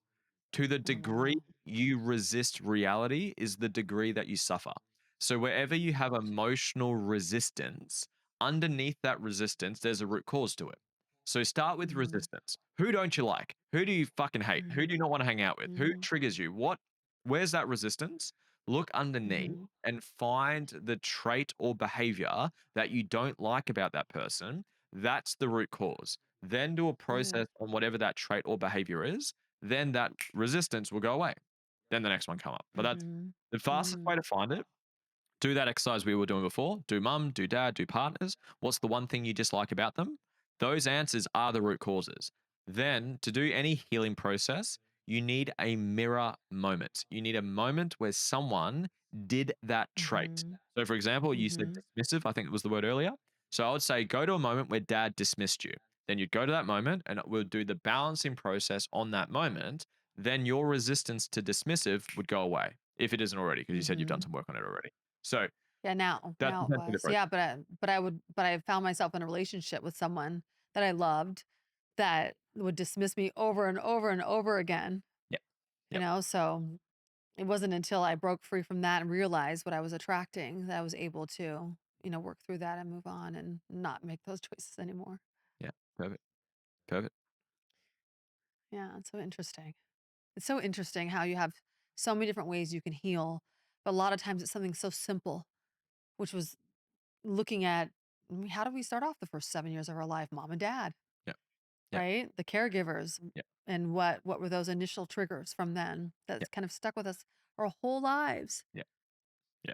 To the Oh, degree wow. you resist reality is the degree that you suffer. So wherever you have emotional resistance, underneath that resistance, there's a root cause to it. So start with Mhm. resistance. Who don't you like? Who do you fucking hate? Who do you Mhm. not want to hang out with? Who Mhm. triggers you? Where's that resistance? Look underneath Mhm. and find the trait or behavior that you don't like about that person. That's the root cause. Then do a Mhm. process on whatever that trait or behavior is, then that resistance will go away. Then the next one come up. But that's Mhm. the fastest Mhm. way to find it. Do that exercise we were doing before. Do mum, do dad, do partners. What's the one thing you dislike about them? Those answers are the root causes. Then to do any healing process, you need a mirror moment. You need a moment where someone did that trait. Mhm. So, for example, you said Mhm. dismissive, I think it was the word earlier. So, I would say go to a moment where dad dismissed you. Then you'd go to that moment and we'll do the balancing process on that moment. Then your resistance to dismissive would go away if it isn't already, because you said you've done Mhm. some work on it already. So Yeah, that's now it essentially the was. process. Yeah, but I found myself in a relationship with someone that I loved that would dismiss me over and over and over again, Yep. Yep. so it wasn't until I broke free from that and realized what I was attracting that I was able to, work through that and move on and not make those choices anymore. Yeah. Perfect. Perfect. Yeah, it's so interesting. It's so interesting how you have so many different ways you can heal, but a lot of times it's something so simple, which was looking at how do we start off the first 7 years of our life, mom and dad? Yeah. Yeah. right? The caregivers, Yeah. and what were those initial triggers from then Yeah. that's kind of stuck with us our whole lives. Yeah. Yeah.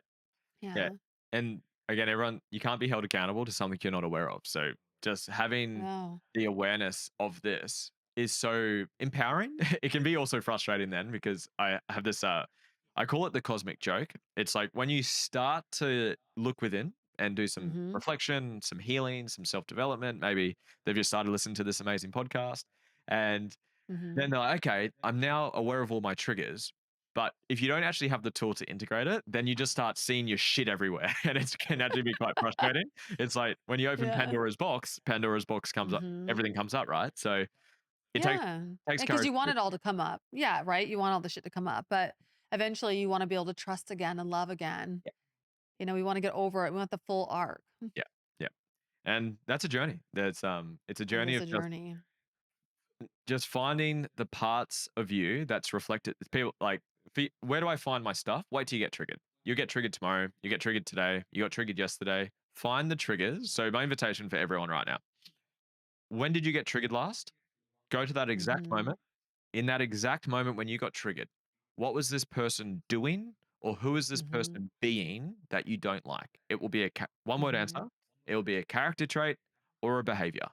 Yeah. Yeah. And again, everyone, you can't be held accountable to something you're not aware of. So just having Oh. the awareness of this is so empowering. It can be also frustrating then because I have this I call it the cosmic joke. It's like when you start to look within and do some Mhm. reflection, some healing, some self-development, maybe they've just started listening to this amazing podcast and Mhm. then they're like, okay, I'm now aware of all my triggers. But if you don't actually have the tool to integrate it, then you just start seeing your shit everywhere. And it can actually be quite frustrating. It's like when you open Yeah. Pandora's box comes up, Mhm. everything comes up, right? So it Yeah. takes Because courage you to want do it all to come up. Yeah, right? You want all the shit to come up, but eventually you wanna be able to trust again and love again. it. We wanna get over it. We want the full arc. Yeah. Yeah. Yeah. And that's a journey. It's a It journey is of a journey. just finding the parts of you that's reflected. People like, where do I find my stuff? Wait till you get triggered. You get triggered tomorrow. You get triggered today. You got triggered yesterday. Find the triggers. So my invitation for everyone right now. When did you get triggered last? Go to that exact Mhm. moment. In that exact moment when you got triggered, what was this person doing or who is this Mhm. person being that you don't like? It will be a one word Mhm. answer. It will be a character trait or a behavior.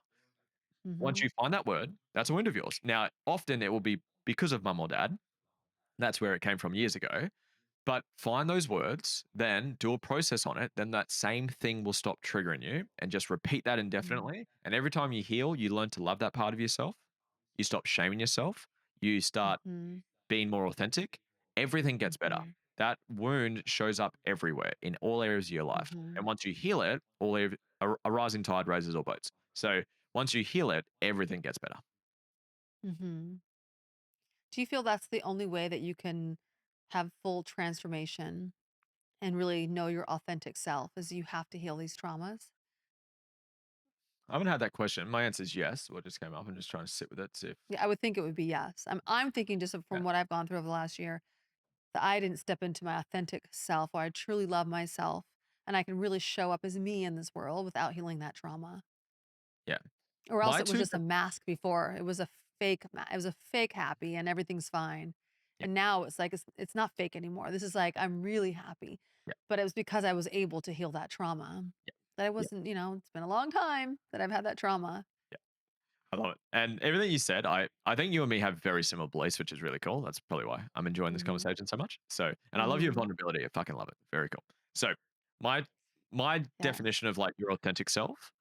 Once Mhm. you find that word, that's a wound of yours. Now, often it will be because of mum or dad. That's where it came from years ago. But find those words, then do a process on it. Then that same thing will stop triggering you and just repeat that Mhm. indefinitely. And every time you heal, you learn to love that part of yourself. You stop shaming yourself. You start Mhm. being more authentic. Everything gets better. Mhm. That wound shows up everywhere in all areas of your life. And Mhm. once you heal it, a rising tide raises all boats. So once you heal it, everything gets better. Mhm. Do you feel that's the only way that you can have full transformation and really know your authentic self is you have to heal these traumas? I haven't had that question. My answer is yes. What just came up. I'm just trying to sit with it, see if Yeah, I would think it would be yes. I'm thinking just yeah, from what I've gone through over the last year that I didn't step into my authentic self where I truly love myself and I can really show up as me in this world without healing that trauma. yeah. Or else My it was two, just a mask before. It was a it was a fake happy and everything's fine. yeah, And now it's like it's not fake anymore. This is like I'm really happy. yeah, But it was because I was able to heal that trauma. yeah, That I yeah, wasn't, it's been a long time that I've had that trauma. yeah. I love it. And everything you said, I think you and me have very similar beliefs, which is really cool. That's probably why I'm enjoying this Mhm. conversation so much. So, and I love your Mhm. vulnerability. I fucking love it. Very cool. So, my my Yeah. definition of like your authentic self,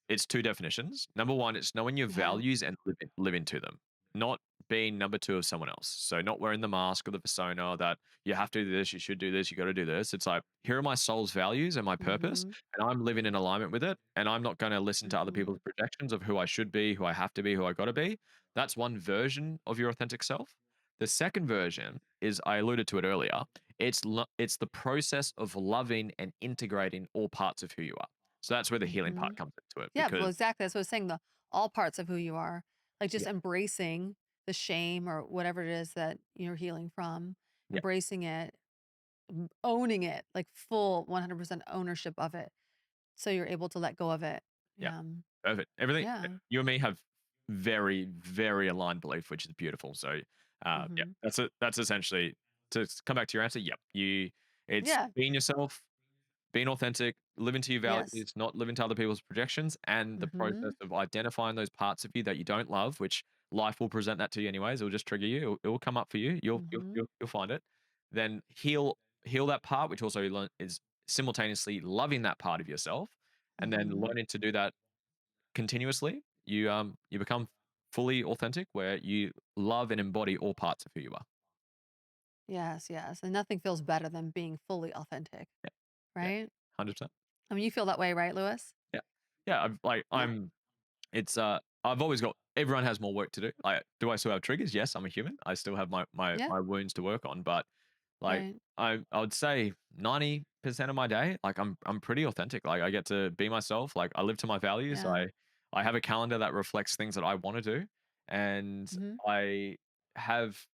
it's two definitions. Number one, it's knowing your Uh-huh. values and live into them, not being number two of someone else. So, not wearing the mask or the persona that you have to do this, you should do this, you got to do this. It's like here are my soul's values and my purpose, Mhm. and I'm living in alignment with it. And I'm not going to listen to other people's Mhm. projections of who I should be, who I have to be, who I got to be. That's one version of your authentic self. The second version is I alluded to it earlier. It's the process of loving and integrating all parts of who you are. So that's where the healing part Mhm. comes into it Yeah, because well, exactly. That's what I was saying. The all parts of who you are, like just yeah, embracing the shame or whatever it is that you're healing from, yeah, embracing it, owning it, like full 100% ownership of it. So you're able to let go of it. yeah. Yeah. Perfect. Everything Yeah. you and me have very, very aligned belief, which is beautiful. So yeah, Mhm. that's essentially to come back to your answer. Yep. It's Yeah. being yourself, being authentic, living to your Yes. values, not living to other people's projections, and the process Mhm. of identifying those parts of you that you don't love, which life will present that to you anyways. It will just trigger you. It will come up for you. Mhm. You'll find it. Then heal that part, which also is simultaneously loving that part of yourself, and then Mhm. learning to do that continuously. You become fully authentic, where you love and embody all parts of who you are. Yes, yes. And nothing feels better than being fully authentic, Yeah, yeah, right? 100%. I mean, you feel that way, right, Lewis? Yeah, yeah. Yeah. It's I've always got everyone has more work to do. Like, do I still have triggers? Yes, I'm a human. I still have Yeah. my wounds to work on, but like Right. I would say 90% of my day, like I'm pretty authentic. Like I get to be myself. Like I live to my values. Yeah. I have a calendar that reflects things that I want to do, and Mhm. I have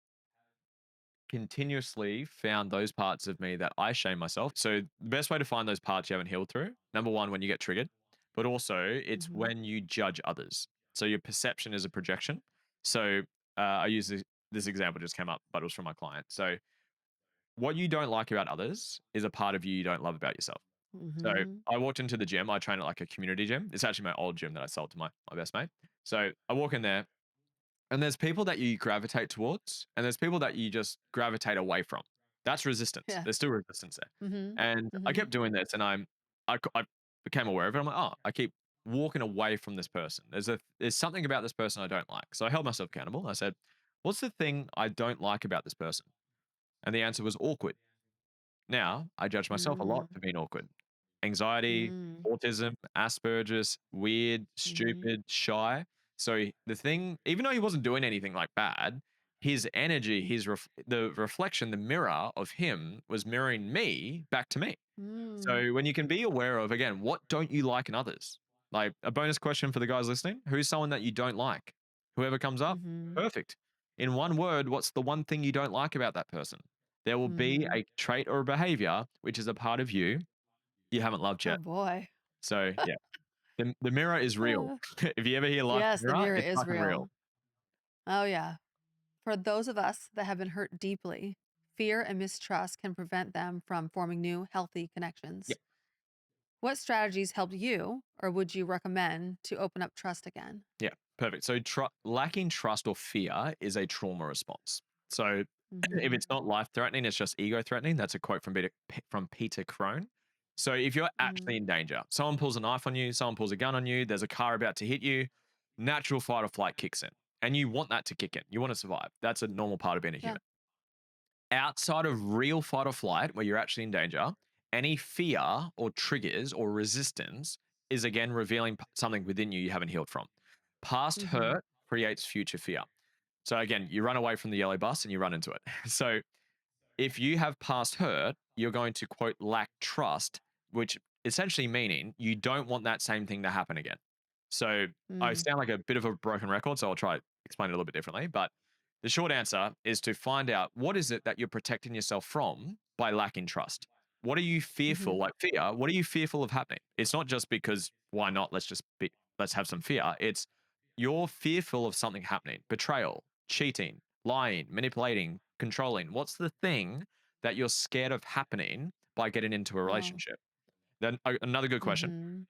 continuously found those parts of me that I shame myself. So the best way to find those parts you haven't healed through, number one, when you get triggered, but also it's Mhm. when you judge others. So your perception is a projection. So I use this example just came up, but it was from my client. So what you don't like about others is a part of you don't love about yourself. So Mhm. I walked into the gym. I train at like a community gym. It's actually my old gym that I sold to my best mate. So I walk in there, and there's people that you gravitate towards, and there's people that you just gravitate away from. That's resistance. Yeah. There's still resistance there. Mhm. And I Mhm. kept doing this, and I became aware of it. I'm like, oh, I keep walking away from this person. There's something about this person I don't like. So I held myself accountable. I said, what's the thing I don't like about this person? And the answer was awkward. Now, I judge myself a lot Mm. for being awkward. Anxiety, Mm. autism, Asperger's, weird, Mhm. stupid, shy. So the thing, even though he wasn't doing anything like bad, his energy, the reflection, the mirror of him was mirroring me back to me. Mm. So when you can be aware of, again, what don't you like in others? Like a bonus question for the guys listening: who's someone that you don't like? Whoever comes up, Mhm. perfect. In one word, what's the one thing you don't like about that person? There will be Mhm. a trait or a behavior which is a part of you haven't loved Oh yet. boy. So yeah, the mirror is real. Uh, If you ever hear life yes, the mirror, mirror it's is fucking real. real. Oh yeah. For those of us that have been hurt deeply, fear and mistrust can prevent them from forming new healthy Yeah. connections. What strategies helped you or would you recommend to open up trust again? Yeah, perfect. So lacking trust or fear is a trauma response. So if Mhm. it's not life threatening, it's just ego threatening. That's a quote from Peter Crone. So if you're Mhm. actually in danger, someone pulls a knife on you, someone pulls a gun on you, there's a car about to hit you, natural fight or flight kicks in. And you want that to kick in. You want to survive. That's a normal part of being a Yeah. human. Outside of real fight or flight, where you're actually in danger, any fear or triggers or resistance is again revealing something within you haven't healed from. Past Mhm. hurt creates future fear. So again, you run away from the yellow bus and you run into it. So if you have past hurt, you're going to quote lack trust, which essentially meaning you don't want that same thing to happen again. So I Mm. sound like a bit of a broken record, so I'll try to explain it a little bit differently. But the short answer is to find out what is it that you're protecting yourself from by lacking trust. What are you fearful? Mhm. Like fear, what are you fearful of happening? It's not just because why not? Let's have some fear. It's you're fearful of something happening, betrayal, cheating, lying, manipulating, controlling. What's the thing that you're scared of happening by getting into a Oh. relationship? Then another good question. Mhm.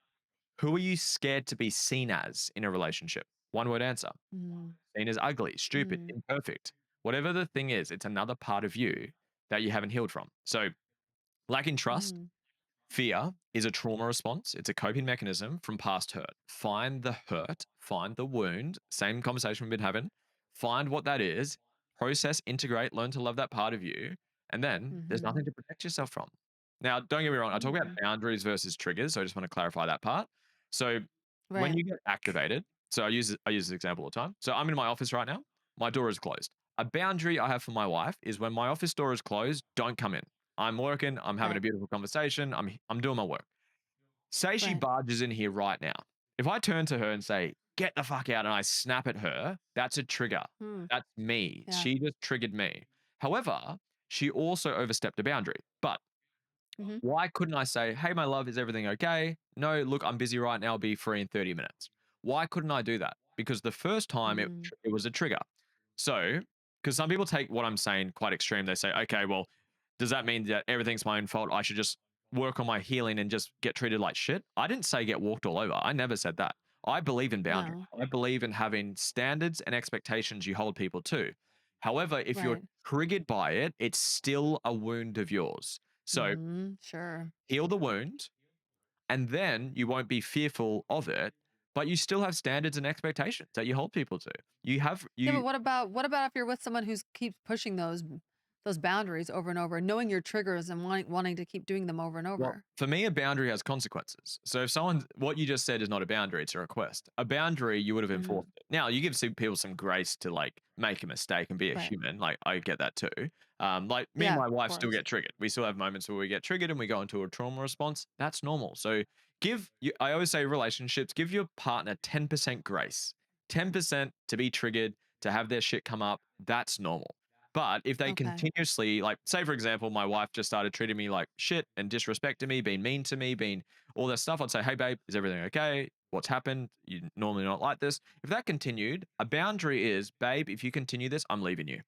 Who are you scared to be seen as in a relationship? One word answer. Mm. Seen as ugly, stupid, Mm. imperfect. Whatever the thing is, it's another part of you that you haven't healed from. So lacking trust, Mhm. fear is a trauma response. It's a coping mechanism from past hurt. Find the hurt, find the wound, same conversation we've been having. Find what that is, process, integrate, learn to love that part of you, and then there's nothing Mhm. to protect yourself from. Now, don't get me wrong, I talk about Mm. boundaries versus triggers, so I just want to clarify that part. So when Right. you get activated, so I use this example all the time. So I'm in my office right now, my door is closed. A boundary I have for my wife is when my office door is closed, don't come in. I'm working, I'm having a Right. beautiful conversation, I'm doing my work. Say she Right. barges in here right now. If I turn to her and say, "Get the fuck out," and I snap at her, that's a trigger. Mm. That's me. Yeah. She just triggered me. However, she also overstepped a boundary. But Mhm. why couldn't I say, "Hey, my love, is everything okay? No, look, I'm busy right now. I'll be free in 30 minutes." Why couldn't I do that? Because the first time Mm. it was a trigger. So, because some people take what I'm saying quite extreme. They say, "Okay, well, does that mean that everything's my own fault? I should just work on my healing and just get treated like shit?" I didn't say get walked all over. I never said that. I believe in boundaries. No. I believe in having standards and expectations you hold people to. However, if you're Right. triggered by it, it's still a wound of yours. So Mhm. Sure. heal the wound, and then you won't be fearful of it, but you still have standards and expectations that you hold people to. You have Yeah, but you what about if you're with someone who's keeps pushing those boundaries over and over, knowing your triggers and wanting to keep doing them over and Well, over? for me, a boundary has consequences. So if someone, what you just said is not a boundary, it's a request. A boundary, you would have enforced Mhm. it. Now, you give some people some grace to like make a mistake and be a Right. human. Like I get that too. Like me and Yeah, my of wife still course. get triggered. We still have moments where we get triggered and we go into a trauma response. That's normal. So I always say relationships, give your partner 10% grace, 10% to be triggered, to have their shit come up. That's normal. But if they Okay. continuously, like, say, for example, my wife just started treating me like shit and disrespecting me, being mean to me, being all that stuff, I'd say, "Hey, babe, is everything okay? what's happened. You normally not like this. If that continued, a boundary is, babe, if you continue this, I'm leaving you.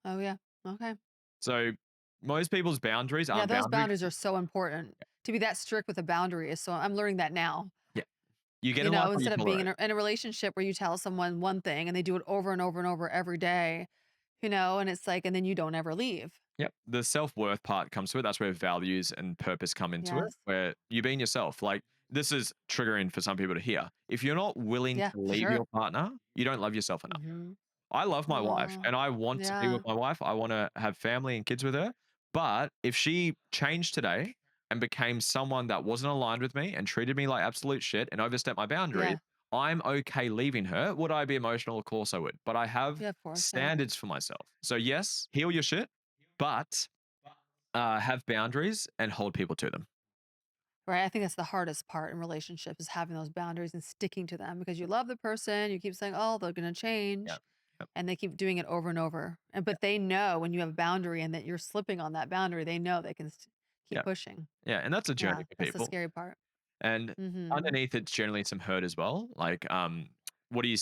Oh, yeah. Okay. So most people's boundaries Yeah, aren't those boundaries. boundaries are so important. To be that strict with a boundary is so I'm learning that now. Yeah. You get You in life know, what you instead of being tolerate. in a relationship where you tell someone one thing and they do it over and over and over every day, and it's like, and then you don't ever leave. Yep. The self-worth part comes to it. That's where values and purpose come into it, Yes. where you being yourself. Like, this is triggering for some people to hear. If you're not willing Yeah, to for leave sure. your partner, you don't love yourself enough. Mhm. I love my wife Oh, and I want to be with yeah. my wife. I want to have family and kids with her. But if she changed today and became someone that wasn't aligned with me and treated me like absolute shit and overstepped my boundaries, Yeah. I'm okay leaving her. Would I be emotional? Of course I would. But I have Yeah, of course. Yeah. standards for myself. So, yes, heal your shit, but have boundaries and hold people to them. Right. I think that's the hardest part in relationships is having those boundaries and sticking to them because you love the person. You keep saying, oh, they're going to Yeah. change. Yep. And they keep doing it over and over. Yeah. But they know when you have a boundary and that you're slipping on that boundary, they know they can keep Yeah. pushing. Yeah. And that's a journey Yeah. for That's the people. scary part. And Mhm. underneath it's generally some hurt as well. Like, what do you,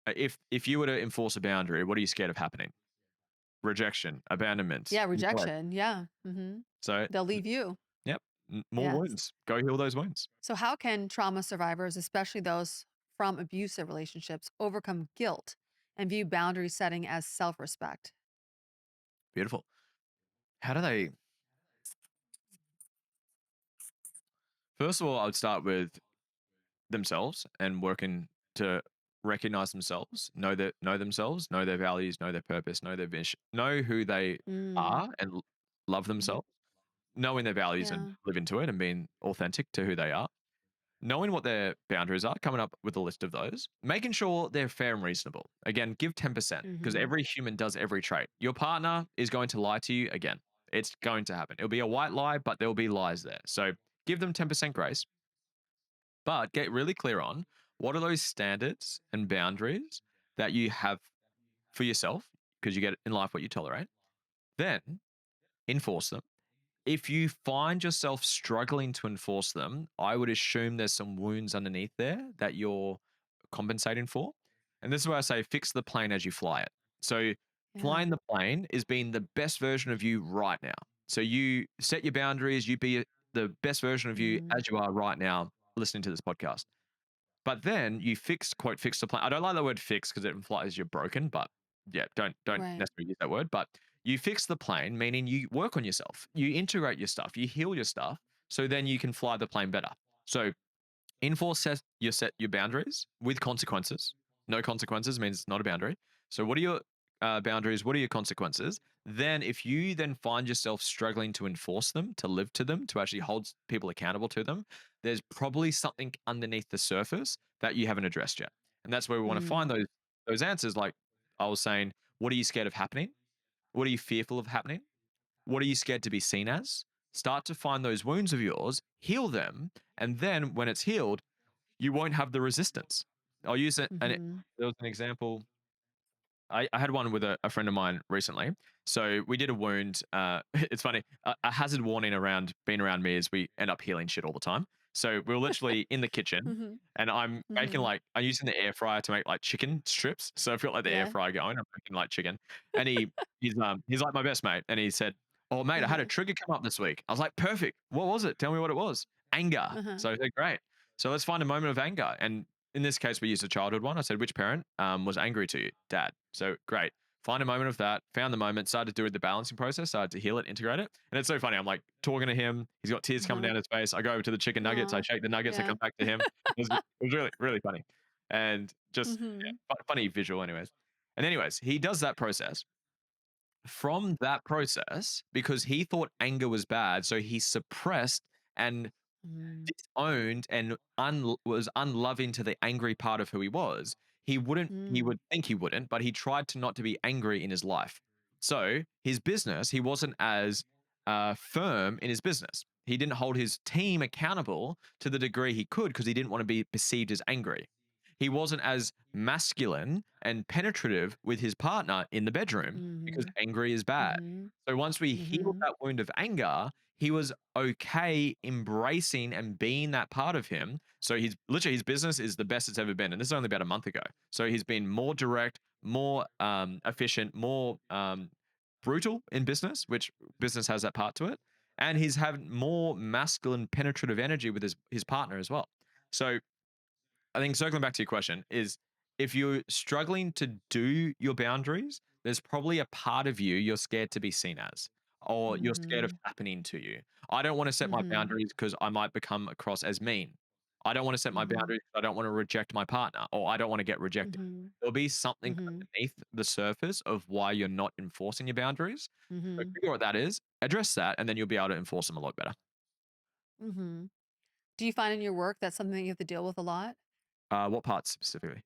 if you were to enforce a boundary, what are you scared of happening? Rejection, abandonment, Yeah, neglect. rejection. Yeah. Mhm. So, They'll leave you. yep, more Yes. wounds. Go heal those wounds. So how can trauma survivors, especially those from abusive relationships, overcome guilt and view boundary setting as self-respect? Beautiful. How do they? First of all, I would start with themselves and working to recognize themselves, know themselves, know their values, know their purpose, know their vision, know who they Mm. are, and love Mhm. themselves. Knowing their values and Yeah. live into it, and being authentic to who they are. Knowing what their boundaries are, coming up with a list of those, making sure they're fair and reasonable. Again, give 10% because Mhm. every human does every trait. Your partner is going to lie to you again. It's going to happen. It'll be a white lie, but there'll be lies there. So give them 10% grace, but get really clear on what are those standards and boundaries that you have for yourself because you get in life what you tolerate. Then enforce them. If you find yourself struggling to enforce them, I would assume there's some wounds underneath there that you're compensating for. And this is where I say fix the plane as you fly it. So, Yeah. flying the plane is being the best version of you right now. So, you set your boundaries, you be the best version of you Mhm. as you are right now listening to this podcast. But then you fix the plan. I don't like the word fix because it implies you're broken, but yeah, don't Right. necessarily use that word. But you fix the plane, meaning you work on yourself, you integrate your stuff, you heal your stuff, so then you can fly the plane better. So enforce set your boundaries with consequences. No consequences means it's not a boundary. So what are your boundaries? What are your consequences? Then if you then find yourself struggling to enforce them, to live to them, to actually hold people accountable to them, there's probably something underneath the surface that you haven't addressed yet. And that's where we want to Mm. find those answers. Like I was saying, what are you scared of happening? What are you fearful of happening? What are you scared to be seen as? Start to find those wounds of yours, heal them, and then when it's healed, you won't have the resistance. I'll use it. And Mhm. there was an example. I had one with a friend of mine recently. So we did a wound. It's funny. A hazard warning around being around me is we end up healing shit all the time. So we were literally in the kitchen, Mhm. and I'm making Mhm. I'm using the air fryer to make like chicken strips. So I've got like the air Yeah. fryer going. I'm making like chicken, and he's like my best mate, and he said, "Oh mate, I had a Uh-huh. trigger come up this week." I was like, "Perfect. What was it? Tell me what it was." Anger. Uh-huh. So I said, "Great. So let's find a moment of anger." And in this case, we used a childhood one. I said, "Which parent was angry to you?" Dad. So great. Find a moment of that. Found the moment. Started to do the balancing process. Started to heal it, integrate it, and it's so funny. I'm like talking to him. He's got tears coming Uh-huh. down his face. I go over to the chicken nuggets. I Aw. shake the nuggets. I Yeah. come back to him. It was really really funny, and just yeah, Mhm. funny visual, anyways. And anyways, he does that process. From that process, because he thought anger was bad, so he suppressed and Mm. disowned and was unloving to the angry part of who he was, he Mm. would think he wouldn't, but he tried to not to be angry in his life. So his business, he wasn't as firm in his business. He didn't hold his team accountable to the degree he could because he didn't want to be perceived as angry. He wasn't as masculine and penetrative with his partner in the bedroom because Mhm. angry is bad. Mhm. So once we healed Mhm. that wound of anger, he was okay embracing and being that part of him. So he's literally his business is the best it's ever been, and this is only about a month ago. So he's been more direct, more efficient, more brutal in business, which business has that part to it, and he's having more masculine, penetrative energy with his partner as well. So I think circling back to your question is if you're struggling to do your boundaries, there's probably a part of you you're scared to be seen as, or you're scared of Mhm. happening to you. I don't want to set my Mhm. boundaries because I might become across as mean. I don't want to set my Mhm. boundaries 'cause I don't want to reject my partner, or I don't want to get rejected. Mhm. There'll be something Mhm. underneath the surface of why you're not enforcing your boundaries. So Mhm. figure out what that is, address that, and then you'll be able to enforce them a lot better. Mhm. Do you find in your work that's something that you have to deal with a lot? What parts specifically?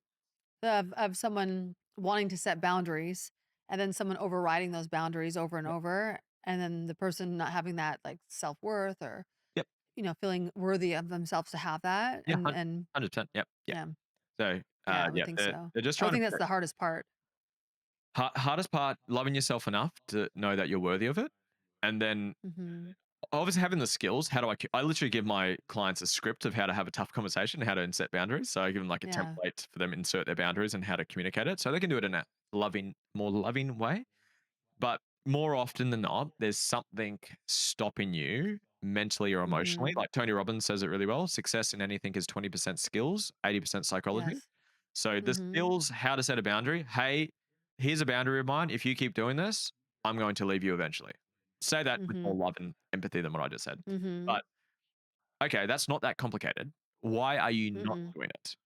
Of someone wanting to set boundaries and then someone overriding those boundaries over and Yep. over, and then the person not having that, like, self-worth or, Yep. feeling worthy of themselves to have that, Yeah. and 100%. Yep. Yeah. yeah. So, Yeah, I would yeah, think they're so. they're just I would trying to think that's figure the hardest part. hardest part, loving yourself enough to know that you're worthy of it, and then Mhm. obviously having the skills. How do I literally give my clients a script of how to have a tough conversation, how to set boundaries. So I give them like a Yeah. template for them to insert their boundaries and how to communicate it, so they can do it in a more loving way. But more often than not, there's something stopping you mentally or emotionally. Mhm. Like Tony Robbins says it really well, success in anything is 20% skills, 80% psychology. Yes. So the Mhm. skills, how to set a boundary. Hey, here's a boundary of mine. If you keep doing this, I'm going to leave you eventually. Say that with more Mhm. love and empathy than what I just said. Mhm. But okay, that's not that complicated. Why are you not Mhm. doing it?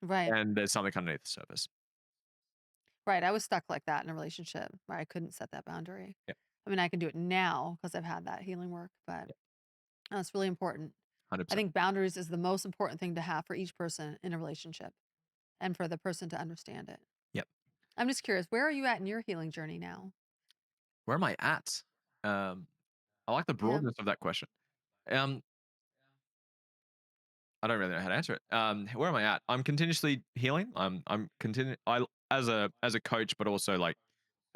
Right. And there's something underneath the surface. Right, I was stuck like that in a relationship where I couldn't set that boundary. Yeah, I mean, I can do it now because 'cause I've had that healing work, but yeah, it's really important. I 100%. think boundaries is the most important thing to have for each person in a relationship and for the person to understand it. Yep. I'm just curious, where are you at in your healing journey now? Where am I at? Um, I like the Yeah. broadness of that question. Um, I don't really know how to answer it. Where am I at? I'm continuously healing. I'm continu I as a coach, but also like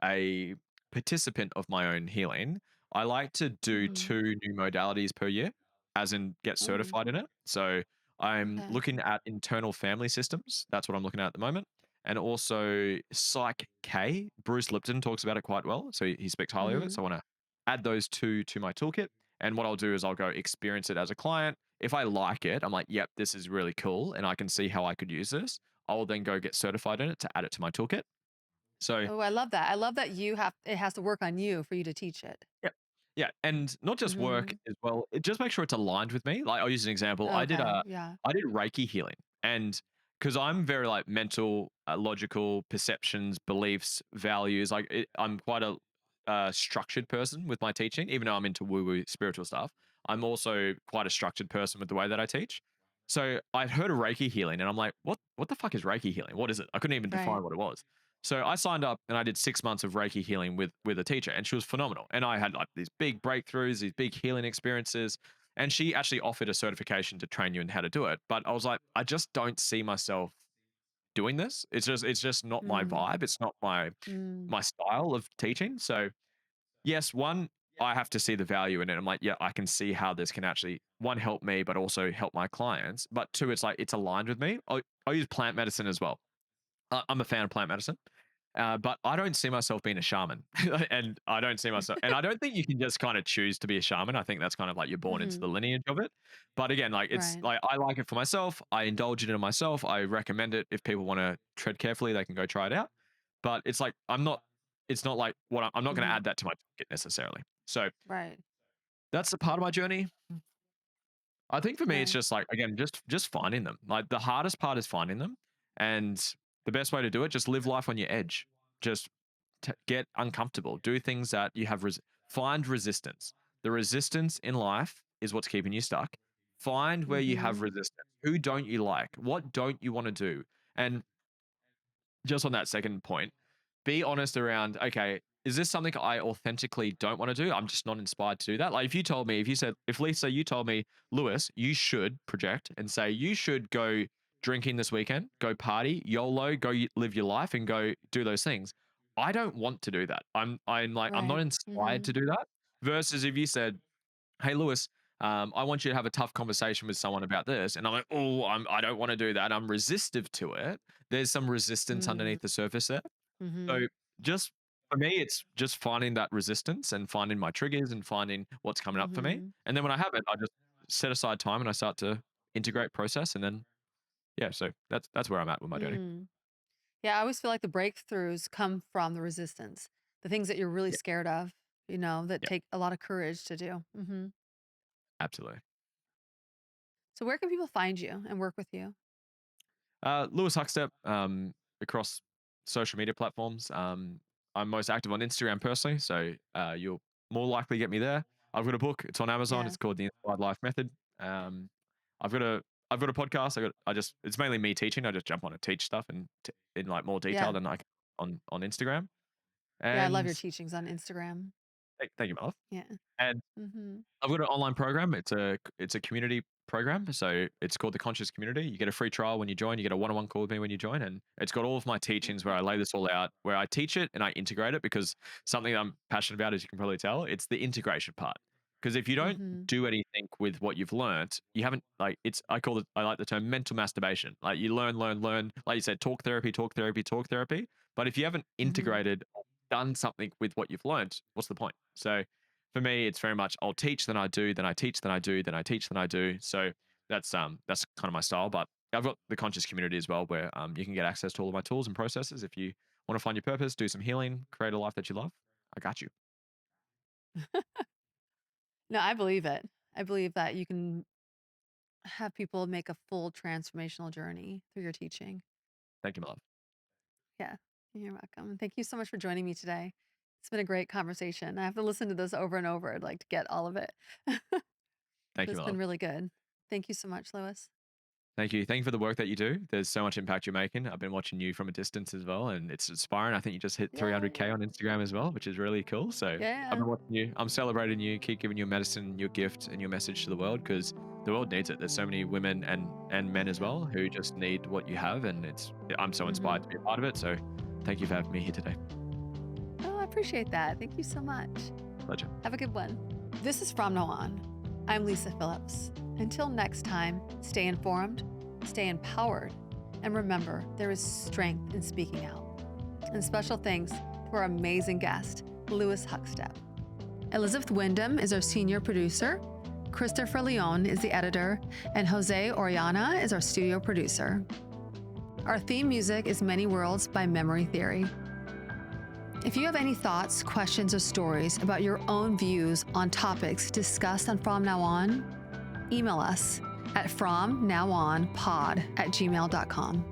a participant of my own healing, I like to do Mhm. 2 new modalities per year, as in get Oh, certified in it. So I'm okay. looking at internal family systems. That's what I'm looking at the moment. And also Psych K. Bruce Lipton talks about it quite well. So he speaks highly of it. Mhm. So I want to add those two to my toolkit. And what I'll do is I'll go experience it as a client. If I like it, I'm like, yep, this is really cool. And I can see how I could use this. I'll then go get certified in it to add it to my toolkit. So Oh, I love that. I love that it has to work on you for you to teach it. yep. Yeah, and not just work Mhm. as well, it just make sure it's aligned with me. Like, I'll use an example. Okay, yeah. I did Reiki healing, and because 'cause I'm very, like, mental, logical, perceptions, beliefs, values, I'm quite a, structured person with my teaching, even though I'm into woo-woo spiritual stuff. I'm also quite a structured person with the way that I teach. So, I'd heard of Reiki healing, and I'm like, What the fuck is Reiki healing? What is it?" I couldn't even Right. define what it was. So I signed up and I did 6 months of Reiki healing with a teacher, and she was phenomenal. And I had like these big breakthroughs, these big healing experiences. And she actually offered a certification to train you in how to do it. But I was like, I just don't see myself doing this. It's just not my Mm. vibe. It's not Mm. my style of teaching. So yes, one, I have to see the value in it. I'm like, yeah, I can see how this can actually one help me, but also help my clients. But two, it's like it's aligned with me. I use plant medicine as well. I'm a fan of plant medicine. But I don't see myself being a shaman, and I don't think you can just kind of choose to be a shaman. I think that's kind of like you're born into the Mhm. lineage of it. But again, like it's Right. like I like it for myself. I indulge it in myself. I recommend it if people want to tread carefully, they can go try it out. But it's like I'm not. It's not like I'm not going to Mhm. add that to my toolkit necessarily. So Right. that's the part of my journey. I think for me, it's Right. just like again, just finding them. Like the hardest part is finding them, and the best way to do it, just live life on your edge. Just get uncomfortable. Do things that you have. Find resistance. The resistance in life is what's keeping you stuck. Find where you have Mhm. resistance. Who don't you like? What don't you want to do? And just on that second point, be honest around, okay, is this something I authentically don't want to do? I'm just not inspired to do that. Like if you told me, if Lisa, you told me, Lewis, you should project and say, you should go drinking this weekend, go party, YOLO, live your life and go do those things. I don't want to do that. I'm like, I'm not Right. inspired to Mhm. do that. Versus if you said, hey, Lewis, I want you to have a tough conversation with someone about this. And I'm like, oh, I don't want to do that. I'm resistive to it. There's some resistance Mm, underneath the surface there. So mhm, just for me, it's just finding that resistance and finding my triggers and finding what's coming up for me. mhm, And then when I have it, I just set aside time and I start to integrate process. And then, yeah, so that's where I'm at with my journey. mm. Yeah, I always feel like the breakthroughs come from the resistance, the things that you're really Yeah. scared of, that Yeah. take a lot of courage to do. Absolutely. So, where can people find you and work with you? Lewis Huckstep, across social media platforms. I'm most active on Instagram personally, so you'll more likely get me there. I've got a book. It's on Amazon. Yeah. It's called The Inspired Life Method. Um, I've got a I've got a podcast. I just it's mainly me teaching. I just jump on and teach stuff in like more detail Yeah. than like on Instagram. Yeah. I love And your teachings on Instagram. thank you, Marv. Yeah. And Mhm. I've got an online program. It's a community program. So it's called the Conscious Community. You get a free trial when you join. You get a one-on-one call with me when you join, and it's got all of my teachings where I lay this all out, where I teach it and I integrate it because something I'm passionate about, as you can probably tell, it's the integration part. Because if you don't Mhm. do anything with what you've learnt, you haven't like it's. I like the term mental masturbation. Like you learn, learn, learn. Like you said, talk therapy, talk therapy, talk therapy. But if you haven't Mhm. integrated, or done something with what you've learnt, what's the point? So for me, it's very much I'll teach, then I do, then I teach, then I do, then I teach, then I do. So that's kind of my style. But I've got the conscious community as well, where you can get access to all of my tools and processes. If you want to find your purpose, do some healing, create a life that you love, I got you. No, I believe it. I believe that you can have people make a full transformational journey through your teaching. Thank you, my love. Yeah. You're welcome. And thank you so much for joining me today. It's been a great conversation. I have to listen to this over and over. I'd like to get all of it. But Thank you, it's my been love. really good. Thank you so much, Lewis. Thank you. Thank you for the work that you do. There's so much impact you're making. I've been watching you from a distance as well, and it's inspiring. I think you just hit 300K Yay. on Instagram as well, which is really cool. So I've Yeah. been watching you. I'm celebrating you. Keep giving your medicine, your gift, and your message to the world because the world needs it. There's so many women and men as Yeah. well who just need what you have, and I'm so inspired hmm to be a part of it. So thank you for having me here today. Oh, I appreciate that. Thank you so much. Pleasure. Have a good one. This is From Now On. I'm Lisa Phillips. Until next time, stay informed, stay empowered, and remember there is strength in speaking out. And special thanks to our amazing guest, Lewis Huckstep. Elizabeth Wyndham is our senior producer, Christopher Leon is the editor, and Jose Oriana is our studio producer. Our theme music is Many Worlds by Memory Theory. If you have any thoughts, questions, or stories about your own views on topics discussed on From Now On, email us at fromnowonpod@gmail.com.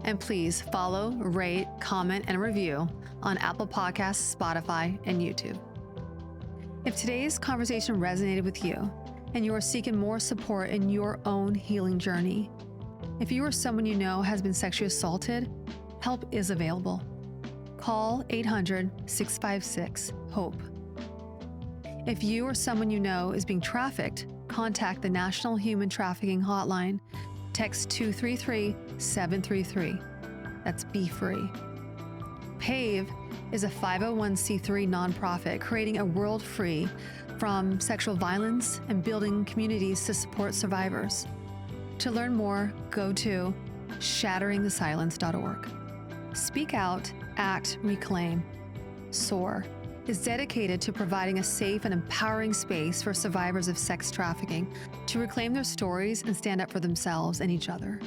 And please follow, rate, comment, and review on Apple Podcasts, Spotify, and YouTube. If today's conversation resonated with you and you are seeking more support in your own healing journey, if you or someone you know has been sexually assaulted, help is available. Call 800-656-HOPE. If you or someone you know is being trafficked, contact the National Human Trafficking Hotline. Text 233-733. That's Be Free. PAVE is a 501c3 nonprofit creating a world free from sexual violence and building communities to support survivors. To learn more, go to shatteringthesilence.org. Speak Out, Act, Reclaim, SOAR, is dedicated to providing a safe and empowering space for survivors of sex trafficking to reclaim their stories and stand up for themselves and each other.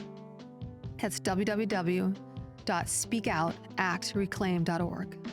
That's www.speakoutactreclaim.org.